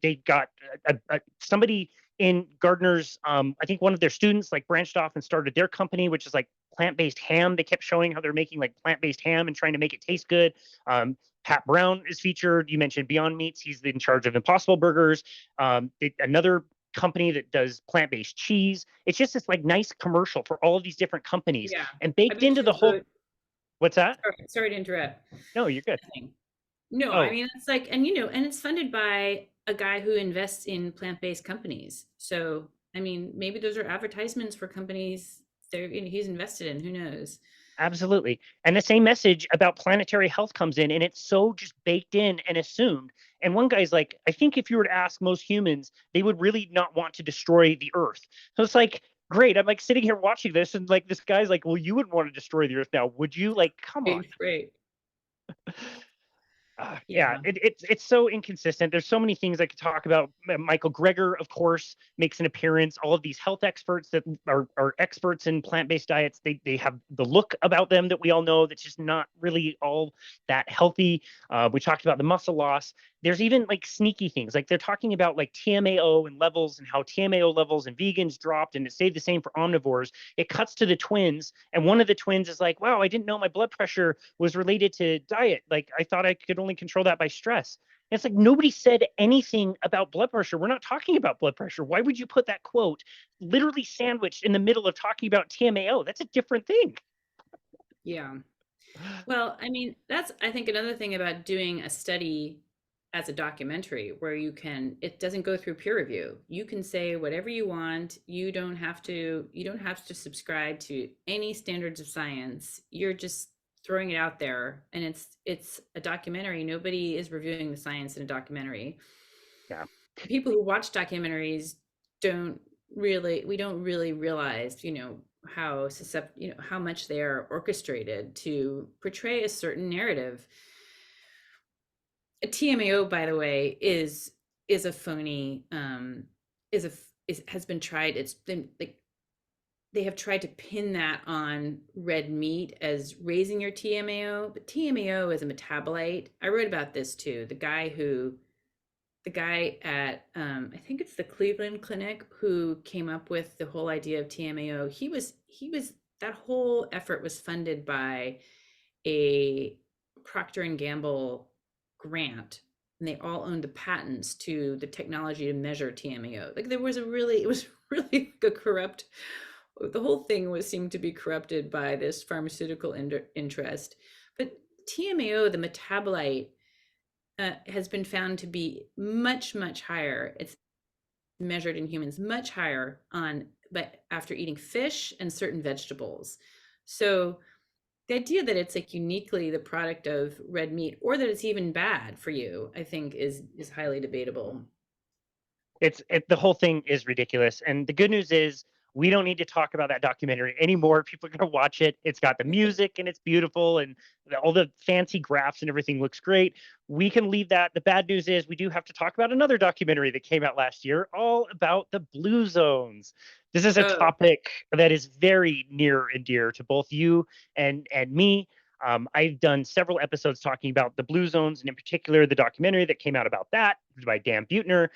They got somebody in Gardner's, I think one of their students like branched off and started their company, which is like plant-based ham. They kept showing how they're making like plant-based ham and trying to make it taste good. Pat Brown is featured. You mentioned Beyond Meats. He's in charge of Impossible Burgers. Another company that does plant-based cheese. It's just this like nice commercial for all of these different companies. Yeah. And baked into the whole. What's that? Sorry to interrupt. No, you're good. No, oh. It's like, and it's funded by a guy who invests in plant-based companies. So, maybe those are advertisements for companies he's invested in. Who knows? Absolutely. And the same message about planetary health comes in, and it's so just baked in and assumed. And one guy's like, I think if you were to ask most humans, they would really not want to destroy the earth. So it's like, great. I'm like sitting here watching this, and like this guy's like, well, you wouldn't want to destroy the earth now, would you? Like, come on. Great. It's so inconsistent. There's so many things I could talk about. Michael Greger, of course, makes an appearance. All of these health experts that are experts in plant-based diets, they have the look about them that we all know that's just not really all that healthy. We talked about the muscle loss. there's even like sneaky things. Like they're talking about like TMAO and levels and how TMAO levels and vegans dropped and it stayed the same for omnivores. It cuts to the twins, and one of the twins is like, wow, I didn't know my blood pressure was related to diet. Like I thought I could only control that by stress. And it's like nobody said anything about blood pressure. We're not talking about blood pressure. Why would you put that quote literally sandwiched in the middle of talking about TMAO? That's a different thing. Yeah. Well, I mean, that's, I think, another thing about doing a study as a documentary where it doesn't go through peer review. You can say whatever you want. You don't have to subscribe to any standards of science. You're just throwing it out there, and it's a documentary. Nobody is reviewing the science in a documentary. Yeah. People who watch documentaries don't we don't really realize, how much they are orchestrated to portray a certain narrative. A TMAO, by the way, is a phony, has been tried. It's been like they have tried to pin that on red meat as raising your TMAO, but TMAO is a metabolite. I wrote about this too. The guy at I think it's the Cleveland Clinic who came up with the whole idea of TMAO. He was that whole effort was funded by a Procter and Gamble grant, and they all owned the patents to the technology to measure TMAO. Like it was really a corrupt. The whole thing was seemed to be corrupted by this pharmaceutical interest. But TMAO, the metabolite, has been found to be much, much higher. It's measured in humans much higher but after eating fish and certain vegetables. So the idea that it's like uniquely the product of red meat, or that it's even bad for you, I think is highly debatable. The whole thing is ridiculous. And the good news is we don't need to talk about that documentary anymore. People are going to watch it. It's got the music and it's beautiful, and all the fancy graphs and everything looks great. We can leave that. The bad news is we do have to talk about another documentary that came out last year, all about the blue zones. This is a Oh, topic that is very near and dear to both you and me. I've done several episodes talking about the blue zones, and in particular, the documentary that came out about that by Dan Buettner.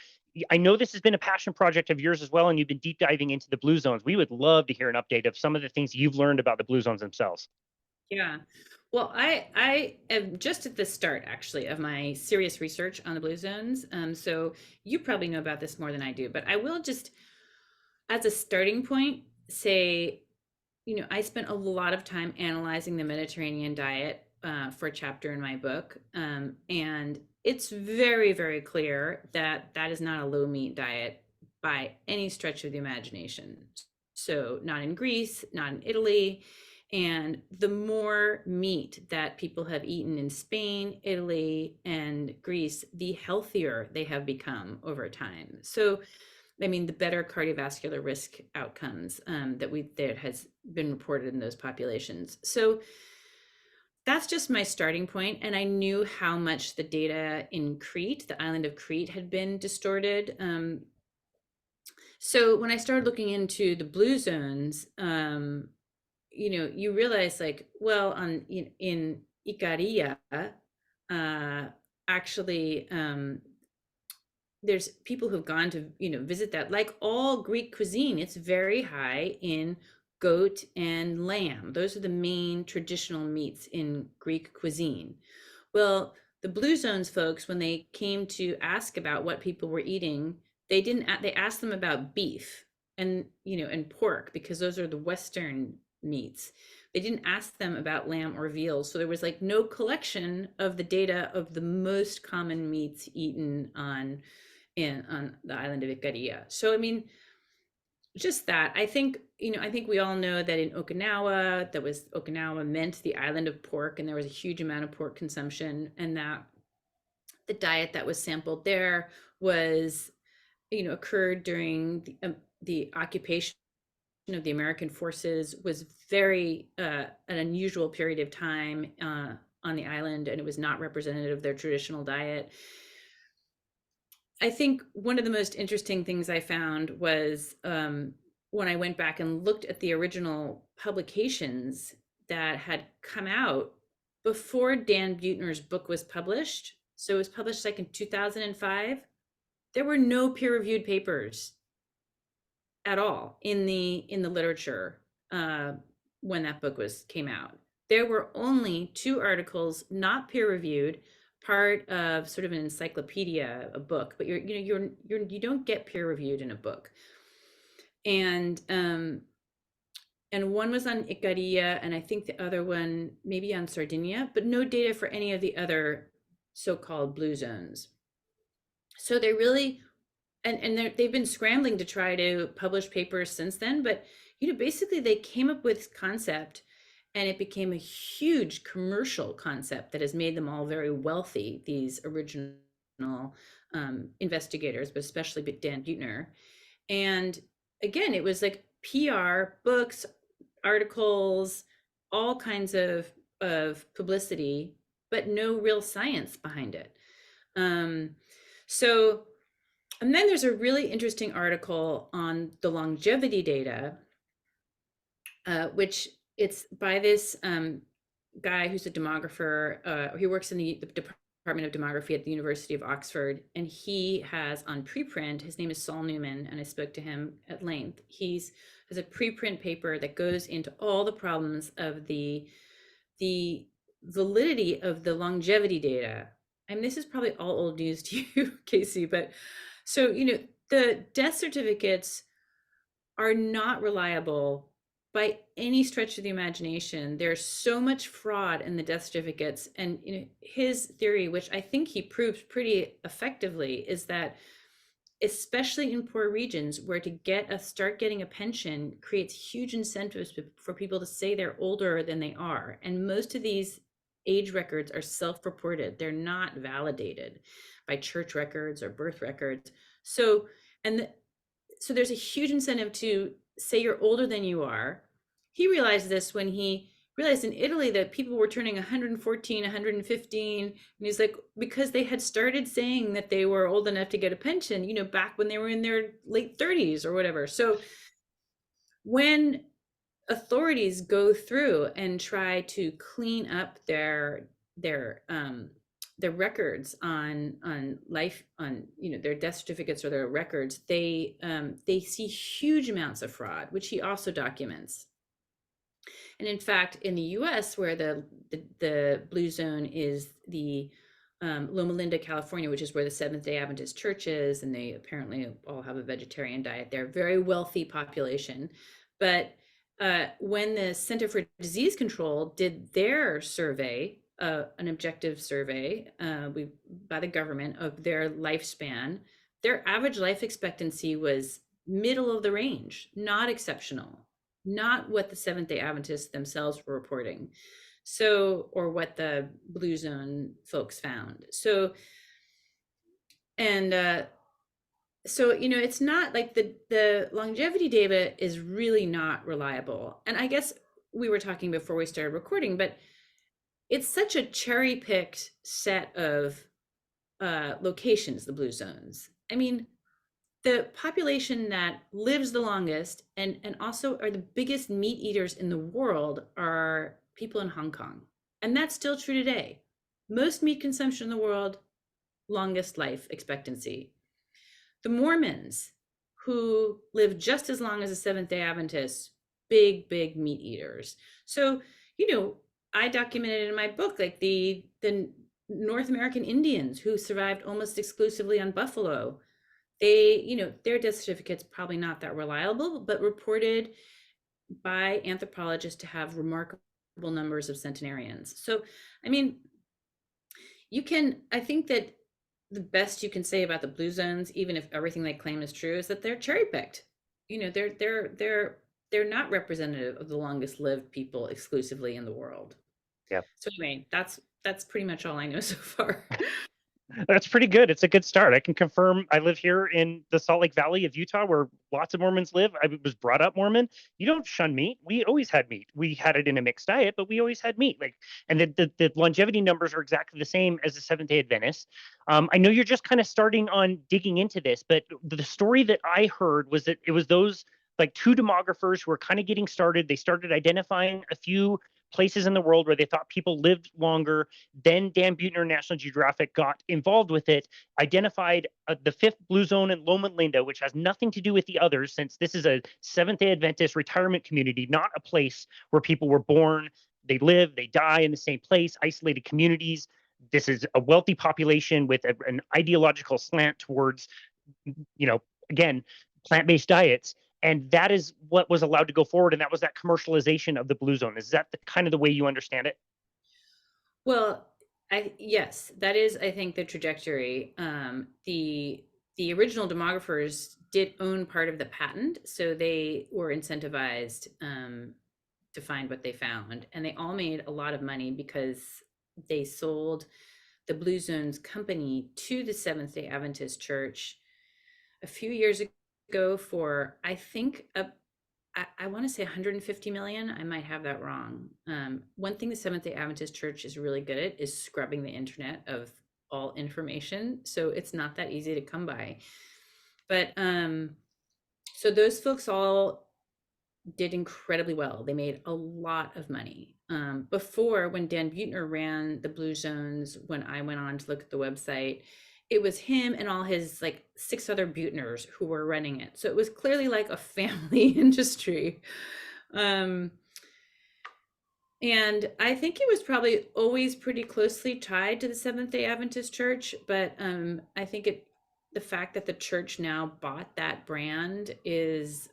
I know this has been a passion project of yours as well, and you've been deep diving into the blue zones. We would love to hear an update of some of the things you've learned about the blue zones themselves. yeah. Well, I am just at the start actually of my serious research on the blue zones. So you probably know about this more than I do, but I will just, as a starting point, say, I spent a lot of time analyzing the Mediterranean diet for a chapter in my book, and it's very, very clear that that is not a low meat diet by any stretch of the imagination. So, not in Greece, not in Italy. And the more meat that people have eaten in Spain, Italy, and Greece, the healthier they have become over time. So, I mean, the better cardiovascular risk outcomes that has been reported in those populations. So that's just my starting point. And I knew how much the data in Crete, the island of Crete, had been distorted. So when I started looking into the blue zones, you realize, like, well, in Icaria, actually, there's people who've gone to visit that. Like all Greek cuisine, it's very high in goat and lamb. Those are the main traditional meats in Greek cuisine. Well, the blue zones folks, when they came to ask about what people were eating, they asked them about beef and pork, because those are the Western meats. They didn't ask them about lamb or veal. So there was like no collection of the data of the most common meats eaten on the island of Icaria. So I mean, just that. I think we all know that in Okinawa meant the island of pork, and there was a huge amount of pork consumption, and that the diet that was sampled there was, occurred during the occupation of the American forces, was very an unusual period of time on the island, and it was not representative of their traditional diet. I think one of the most interesting things I found was when I went back and looked at the original publications that had come out before Dan Buettner's book was published. So it was published like in 2005. There were no peer-reviewed papers at all in the literature when that book came out. There were only 2 articles, not peer-reviewed, part of sort of an encyclopedia, a book, but you don't get peer-reviewed in a book. And one was on Icaria, and I think the other one maybe on Sardinia, but no data for any of the other so-called blue zones. So they really, and they've been scrambling to try to publish papers since then, but basically they came up with this concept, and it became a huge commercial concept that has made them all very wealthy, these original investigators, but especially Dan Buettner. And again, it was like PR, books, articles, all kinds of publicity, but no real science behind it. So, and then there's a really interesting article on the longevity data, which it's by this guy who's a demographer. He works in the Department of Demography at the University of Oxford, and he has on preprint, his name is Saul Newman, and I spoke to him at length. He's has a preprint paper that goes into all the problems of the validity of the longevity data. And this is probably all old news to you, Casey, but so, the death certificates are not reliable by any stretch of the imagination. There's so much fraud in the death certificates. And his theory, which I think he proves pretty effectively, is that especially in poor regions where to start getting a pension creates huge incentives for people to say they're older than they are. And most of these age records are self-reported. They're not validated by church records or birth records. So there's a huge incentive to say you're older than you are. He realized this when he realized in Italy that people were turning 114, 115. And he's like, because they had started saying that they were old enough to get a pension, back when they were in their late 30s or whatever. So when authorities go through and try to clean up their records on life, on their death certificates or their records, they see huge amounts of fraud, which he also documents. And in fact, in the U.S., where the blue zone is the Loma Linda, California, which is where the Seventh-day Adventist Church is, and they apparently all have a vegetarian diet. They're a very wealthy population. But when the Center for Disease Control did their survey, an objective survey by the government of their lifespan, their average life expectancy was middle of the range, not exceptional, not what the Seventh-day Adventists themselves were reporting. So, or what the Blue Zone folks found. So, and so, it's not like the longevity data is really not reliable. And I guess we were talking before we started recording, but it's such a cherry-picked set of locations, the blue zones. I mean, the population that lives the longest and also are the biggest meat eaters in the world are people in Hong Kong. And that's still true today. Most meat consumption in the world, longest life expectancy. The Mormons, who live just as long as the Seventh-day Adventists, big meat eaters. So, I documented in my book, like the North American Indians who survived almost exclusively on buffalo. They, their death certificates probably not that reliable, but reported by anthropologists to have remarkable numbers of centenarians. So, I mean, I think that the best you can say about the blue zones, even if everything they claim is true, is that they're cherry picked. They're not representative of the longest lived people exclusively in the world. Yeah. So anyway, that's pretty much all I know so far. That's pretty good. It's a good start. I can confirm I live here in the Salt Lake Valley of Utah, where lots of Mormons live. I was brought up Mormon. You don't shun meat. We always had meat. We had it in a mixed diet, but we always had meat. And the longevity numbers are exactly the same as the Seventh-day Adventists. I know you're just kind of starting on digging into this, but the story that I heard was that it was those like 2 demographers who were kind of getting started. They started identifying a few places in the world where they thought people lived longer. Then Dan Buettner, National Geographic, got involved with it, identified the fifth blue zone in Loma Linda, which has nothing to do with the others, since this is a Seventh-day Adventist retirement community, not a place where people were born, they live, they die in the same place, isolated communities. This is a wealthy population with an ideological slant towards, again, plant-based diets. And that is what was allowed to go forward. And that was that commercialization of the blue zone. Is that the kind of the way you understand it? Well, yes, that is, I think, the trajectory. The original demographers did own part of the patent, so they were incentivized to find what they found, and they all made a lot of money because they sold the Blue Zones company to the Seventh Day Adventist Church a few years ago for, I think, I want to say 150 million. I might have that wrong. One thing the Seventh Day Adventist Church is really good at is scrubbing the internet of all information, so it's not that easy to come by. But so those folks all did incredibly well. They made a lot of money. Before, when Dan Buettner ran the Blue Zones, when I went on to look at the website, it was him and all his like 6 other Buettners who were running it. So it was clearly like a family industry. And I think it was probably always pretty closely tied to the Seventh-day Adventist Church, but I think the fact that the church now bought that brand is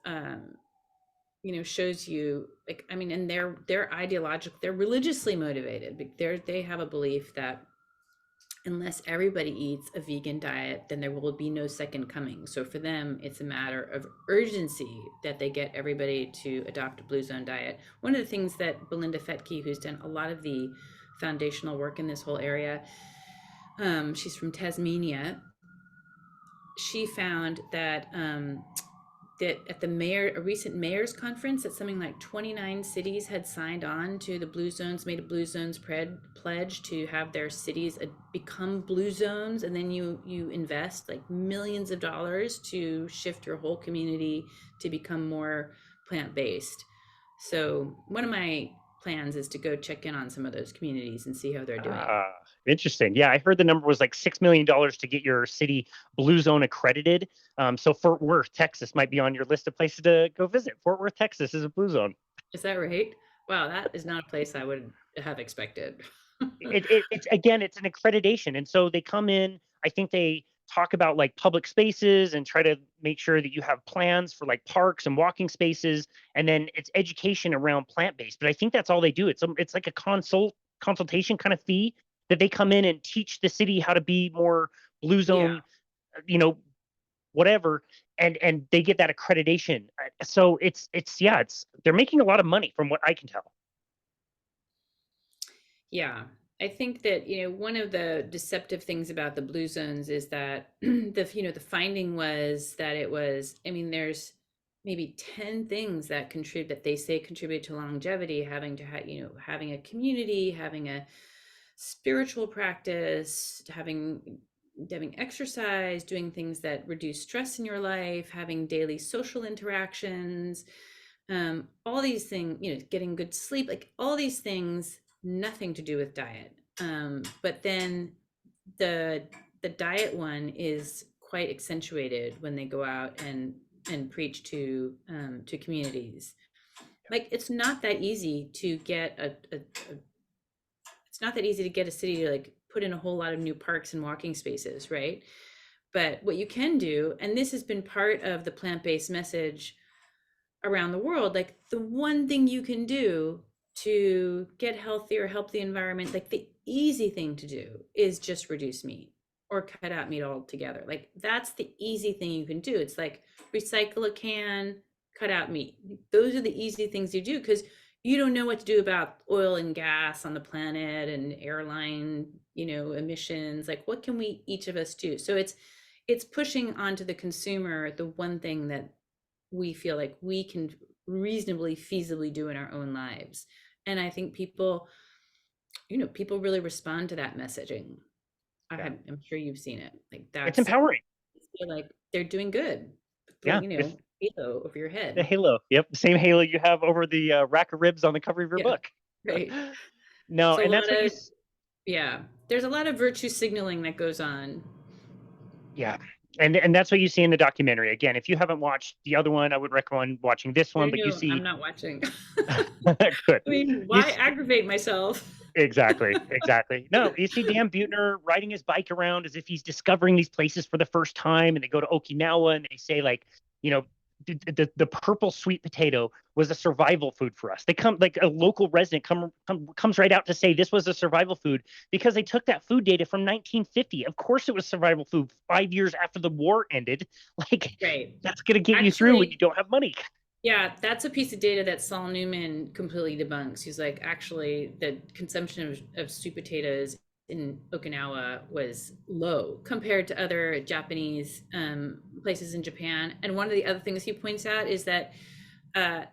shows you, like, I mean, and they're ideological, they're religiously motivated. They have a belief that unless everybody eats a vegan diet, then there will be no second coming. So for them, it's a matter of urgency that they get everybody to adopt a Blue Zone diet. One of the things that Belinda Fetke, who's done a lot of the foundational work in this whole area, she's from Tasmania, she found that that at a recent mayor's conference, that something like 29 cities had signed on to the Blue Zones, made a Blue Zones pledge to have their cities become Blue Zones, and then you invest like millions of dollars to shift your whole community to become more plant-based. So one of my plans is to go check in on some of those communities and see how they're doing. Interesting. Yeah, I heard the number was like $6 million to get your city Blue Zone accredited. So Fort Worth, Texas might be on your list of places to go visit. Fort Worth, Texas is a Blue Zone. Is that right? Wow, that is not a place I would have expected. It's again, it's an accreditation. And so they come in, I think they talk about like public spaces and try to make sure that you have plans for like parks and walking spaces. And then it's education around plant-based. But I think that's all they do. It's like a consultation kind of fee that they come in and teach the city how to be more Blue Zone, whatever, and they get that accreditation. So it's they're making a lot of money from what I can tell. Yeah, I think that one of the deceptive things about the Blue Zones is that the finding was that it was, I mean, there's maybe 10 things that they say contribute to longevity, having a community, having a spiritual practice, having exercise, doing things that reduce stress in your life, having daily social interactions, all these things, getting good sleep, like all these things, nothing to do with diet. But then the diet one is quite accentuated when they go out and preach to communities. Like, it's not that easy to get it's not that easy to get a city to like put in a whole lot of new parks and walking spaces, right? But what you can do, and this has been part of the plant-based message around the world, like the one thing you can do to get healthier, help the environment, like the easy thing to do is just reduce meat or cut out meat altogether. Like, that's the easy thing you can do. It's like recycle a can, cut out meat. Those are the easy things you do, because you don't know what to do about oil and gas on the planet and airline, emissions. Like, what can each of us do? So it's pushing onto the consumer the one thing that we feel like we can reasonably feasibly do in our own lives. And I think people really respond to that messaging. Yeah. I'm sure you've seen it. Like, It's empowering. Feel like they're doing good. Yeah. Halo over your head. The halo. Yep. The same halo you have over the rack of ribs on the cover of your book. Right. No, It's a and that's lot what of, yeah, there's a lot of virtue signaling that goes on. yeah. And that's what you see in the documentary. Again, if you haven't watched the other one, I would recommend watching this No, one, but you no, I'm see not watching. good. I mean, You why aggravate myself? exactly, exactly. No, you see Dan Buettner riding his bike around as if he's discovering these places for the first time, and they go to Okinawa and they say like, you know, the purple sweet potato was a survival food for us. They come like a local resident comes right out to say this was a survival food because they took that food data from 1950. Of course, it was survival food 5 years after the war ended. Like Right. that's gonna get you through when you Actually, don't have money. yeah, that's a piece of data that Saul Newman completely debunks. He's like, actually, the consumption of sweet potatoes in Okinawa was low compared to other Japanese places in Japan. And one of the other things he points out is that uh,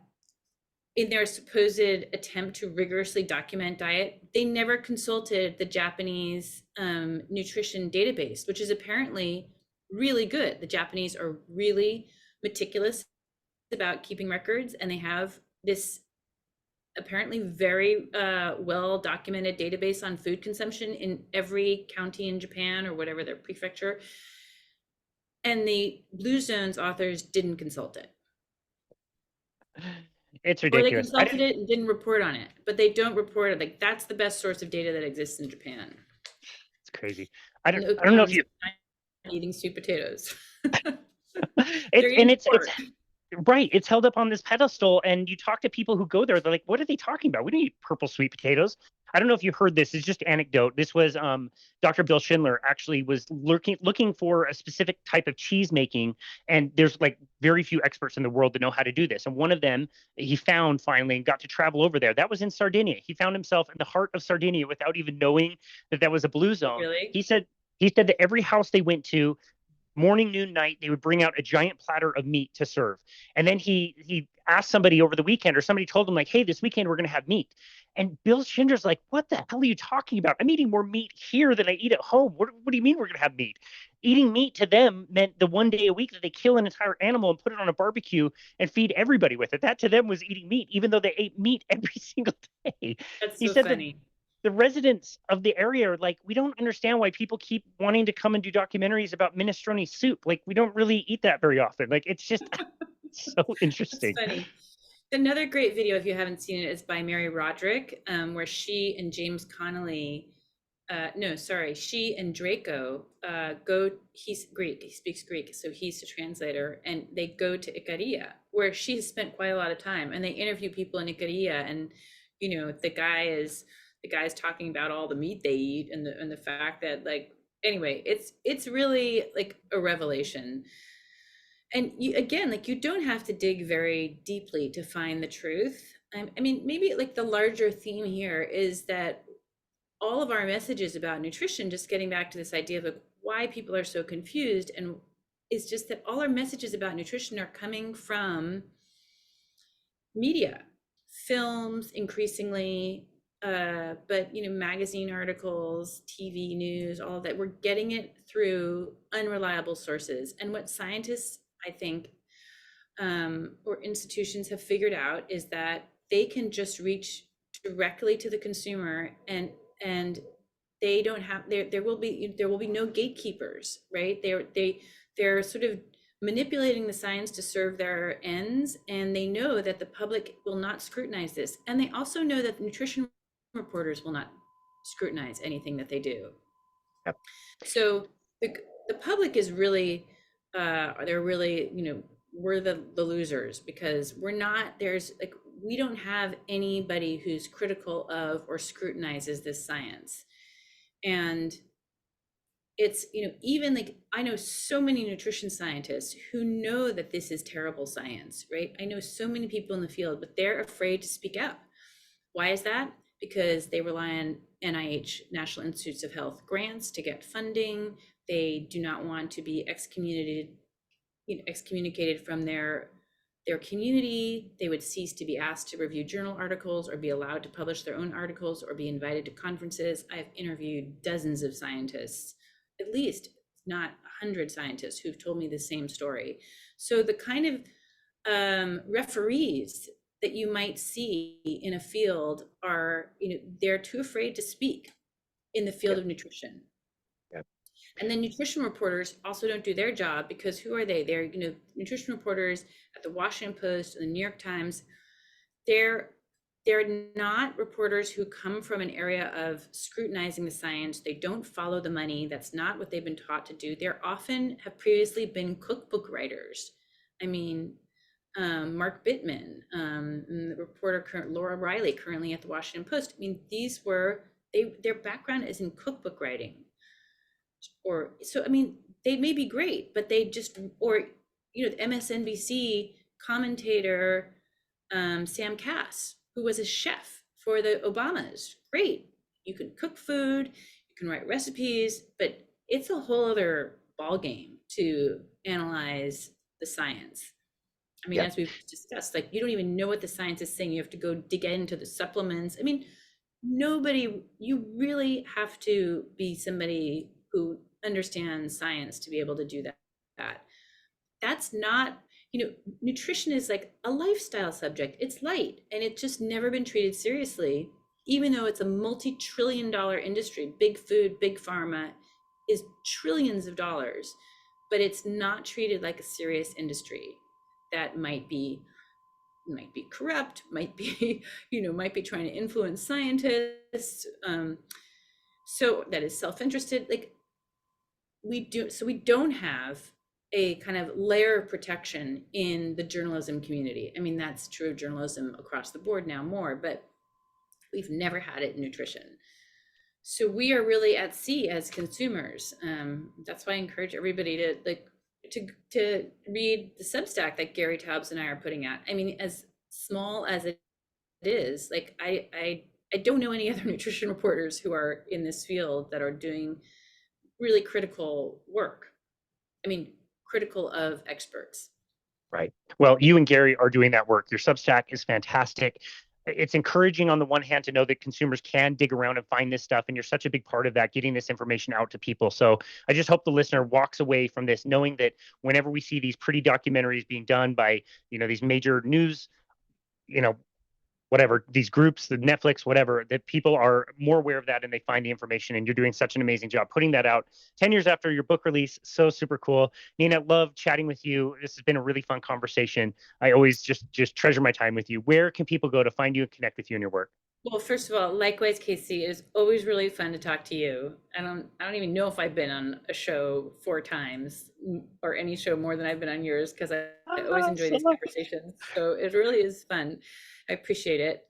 in their supposed attempt to rigorously document diet, they never consulted the Japanese nutrition database, which is apparently really good. The Japanese are really meticulous about keeping records, and they have this apparently very well documented database on food consumption in every county in Japan or whatever their prefecture. And the Blue Zones authors didn't consult it. It's Or they ridiculous. I consulted didn't. it and didn't report on it, but they don't report it. Like that's the best source of data that exists in Japan. It's crazy. I And don't. the I don't know if Okinawans you. are eating sweet potatoes. They're It's and eating it's pork. right. It's held up on this pedestal, and you talk to people who go there. They're like, "What are they talking about? We don't eat purple sweet potatoes." I don't know if you heard this. It's just anecdote. This was Dr. Bill Schindler actually was looking for a specific type of cheese making, and there's like very few experts in the world that know how to do this. And one of them he found finally and got to travel over there. That was in Sardinia. He found himself in the heart of Sardinia without even knowing that that was a blue zone. Really? He said that every house they went to morning, noon, night, they would bring out a giant platter of meat to serve. And then he asked somebody over the weekend, or somebody told him like, "Hey, this weekend we're going to have meat." And Bill Schindler's like, "What the hell are you talking about? I'm eating more meat here than I eat at home. What do you mean we're going to have meat?" Eating meat to them meant the one day a week that they kill an entire animal and put it on a barbecue and feed everybody with it. That to them was eating meat, even though they ate meat every single day. That's He so said that funny. the residents of the area are like, we don't understand why people keep wanting to come and do documentaries about minestrone soup. Like, we don't really eat that very often. Like, it's just so That's interesting. funny. Another great video, if you haven't seen it, is by Mary Roderick, where she and James Connolly, no, sorry, she and Draco go. He's Greek, he speaks Greek, so he's a translator, and they go to Icaria, where she has spent quite a lot of time, and they interview people in Icaria, and the guy's talking about all the meat they eat and the fact that like anyway, it's really like a revelation. And you, again, like you don't have to dig very deeply to find the truth. I mean, maybe like the larger theme here is that all of our messages about nutrition, just getting back to this idea of like why people are so confused, and is just that all our messages about nutrition are coming from media, films increasingly, but magazine articles, TV news, all of that. We're getting it through unreliable sources. And what scientists, I think, or institutions have figured out is that they can just reach directly to the consumer, and they don't have there will be no gatekeepers, right? They're sort of manipulating the science to serve their ends, and they know that the public will not scrutinize this, and they also know that nutrition reporters will not scrutinize anything that they do. Yep. So the public is really they're really we're the losers, because we're not there's like we don't have anybody who's critical of or scrutinizes this science. And it's even like I know so many nutrition scientists who know that this is terrible science, right? I know so many people in the field, but they're afraid to speak out. Why is that? Because they rely on NIH, National Institutes of Health grants to get funding. They do not want to be excommunicated from their community. They would cease to be asked to review journal articles or be allowed to publish their own articles or be invited to conferences. I've interviewed dozens of scientists, at least not 100 scientists, who've told me the same story. So the kind of referees that you might see in a field are, they're too afraid to speak in the field Yep. of nutrition. Yep. And then nutrition reporters also don't do their job, because who are they? They're, nutrition reporters at the Washington Post and the New York Times. They're not reporters who come from an area of scrutinizing the science. They don't follow the money. That's not what they've been taught to do. They're often have previously been cookbook writers. I mean, Mark Bittman, and the reporter Laura Riley, currently at the Washington Post. I mean, their background is in cookbook writing. Or so, I mean, they may be great, but they just, or the MSNBC commentator, Sam Cass, who was a chef for the Obamas. Great, you can cook food, you can write recipes, but it's a whole other ballgame to analyze the science. I mean, Yep. as we've discussed, like, you don't even know what the science is saying. You have to go dig into the supplements. I mean, you really have to be somebody who understands science to be able to do that. That's not, nutrition is like a lifestyle subject. It's light, and it's just never been treated seriously, even though it's a multi-trillion-dollar industry. Big food, big pharma is trillions of dollars, but it's not treated like a serious industry that might be corrupt, might be might be trying to influence scientists, so that is self-interested. Like, we don't have a kind of layer of protection in the journalism community. I mean, that's true of journalism across the board now more, but we've never had it in nutrition. So we are really at sea as consumers. That's why I encourage everybody to read the Substack that Gary Taubes and I are putting out. I mean, as small as it is, like, I don't know any other nutrition reporters who are in this field that are doing really critical work. I mean, critical of experts. Right. Well, you and Gary are doing that work. Your Substack is fantastic. It's encouraging on the one hand to know that consumers can dig around and find this stuff, and you're such a big part of that, getting this information out to people. So I just hope the listener walks away from this knowing that whenever we see these pretty documentaries being done by, these major news, whatever, these groups, the Netflix, whatever, that people are more aware of that and they find the information. And you're doing such an amazing job putting that out 10 years after your book release. So super cool. Nina, love chatting with you. This has been a really fun conversation. I always just treasure my time with you. Where can people go to find you and connect with you and your work? Well, first of all, likewise, Casey, it is always really fun to talk to you. I don't even know if I've been on a show 4 times, or any show more than I've been on yours, because I always enjoy these conversations. So it really is fun. I appreciate it.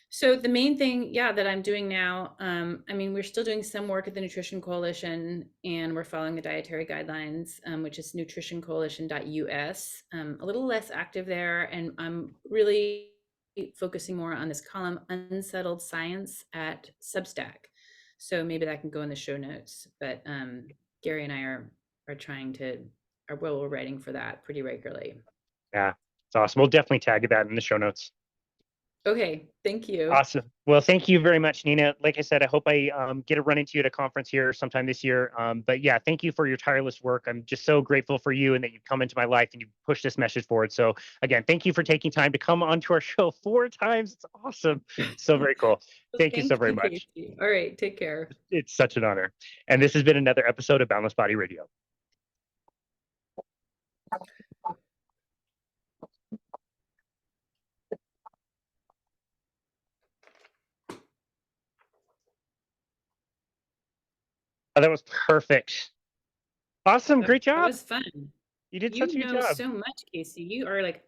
So the main thing, that I'm doing now, I mean, we're still doing some work at the Nutrition Coalition, and we're following the dietary guidelines, which is nutritioncoalition.us. A little less active there, and I'm really focusing more on this column, Unsettled Science, at Substack. So maybe that can go in the show notes. But Gary and I are we're writing for that pretty regularly. Yeah, it's awesome. We'll definitely tag that in the show notes. Okay, thank you. Awesome. Well, thank you very much, Nina. Like I said, I hope I get to run into you at a conference here sometime this year. But yeah, thank you for your tireless work. I'm just so grateful for you and that you've come into my life and you've pushed this message forward. So again, thank you for taking time to come onto our show 4 times. It's awesome. So very cool. Thank you so very much. Casey. All right, take care. It's such an honor. And this has been another episode of Boundless Body Radio. Oh, that was perfect. Awesome. Great job. That was fun. You did such a good job. So much, Casey. You are like,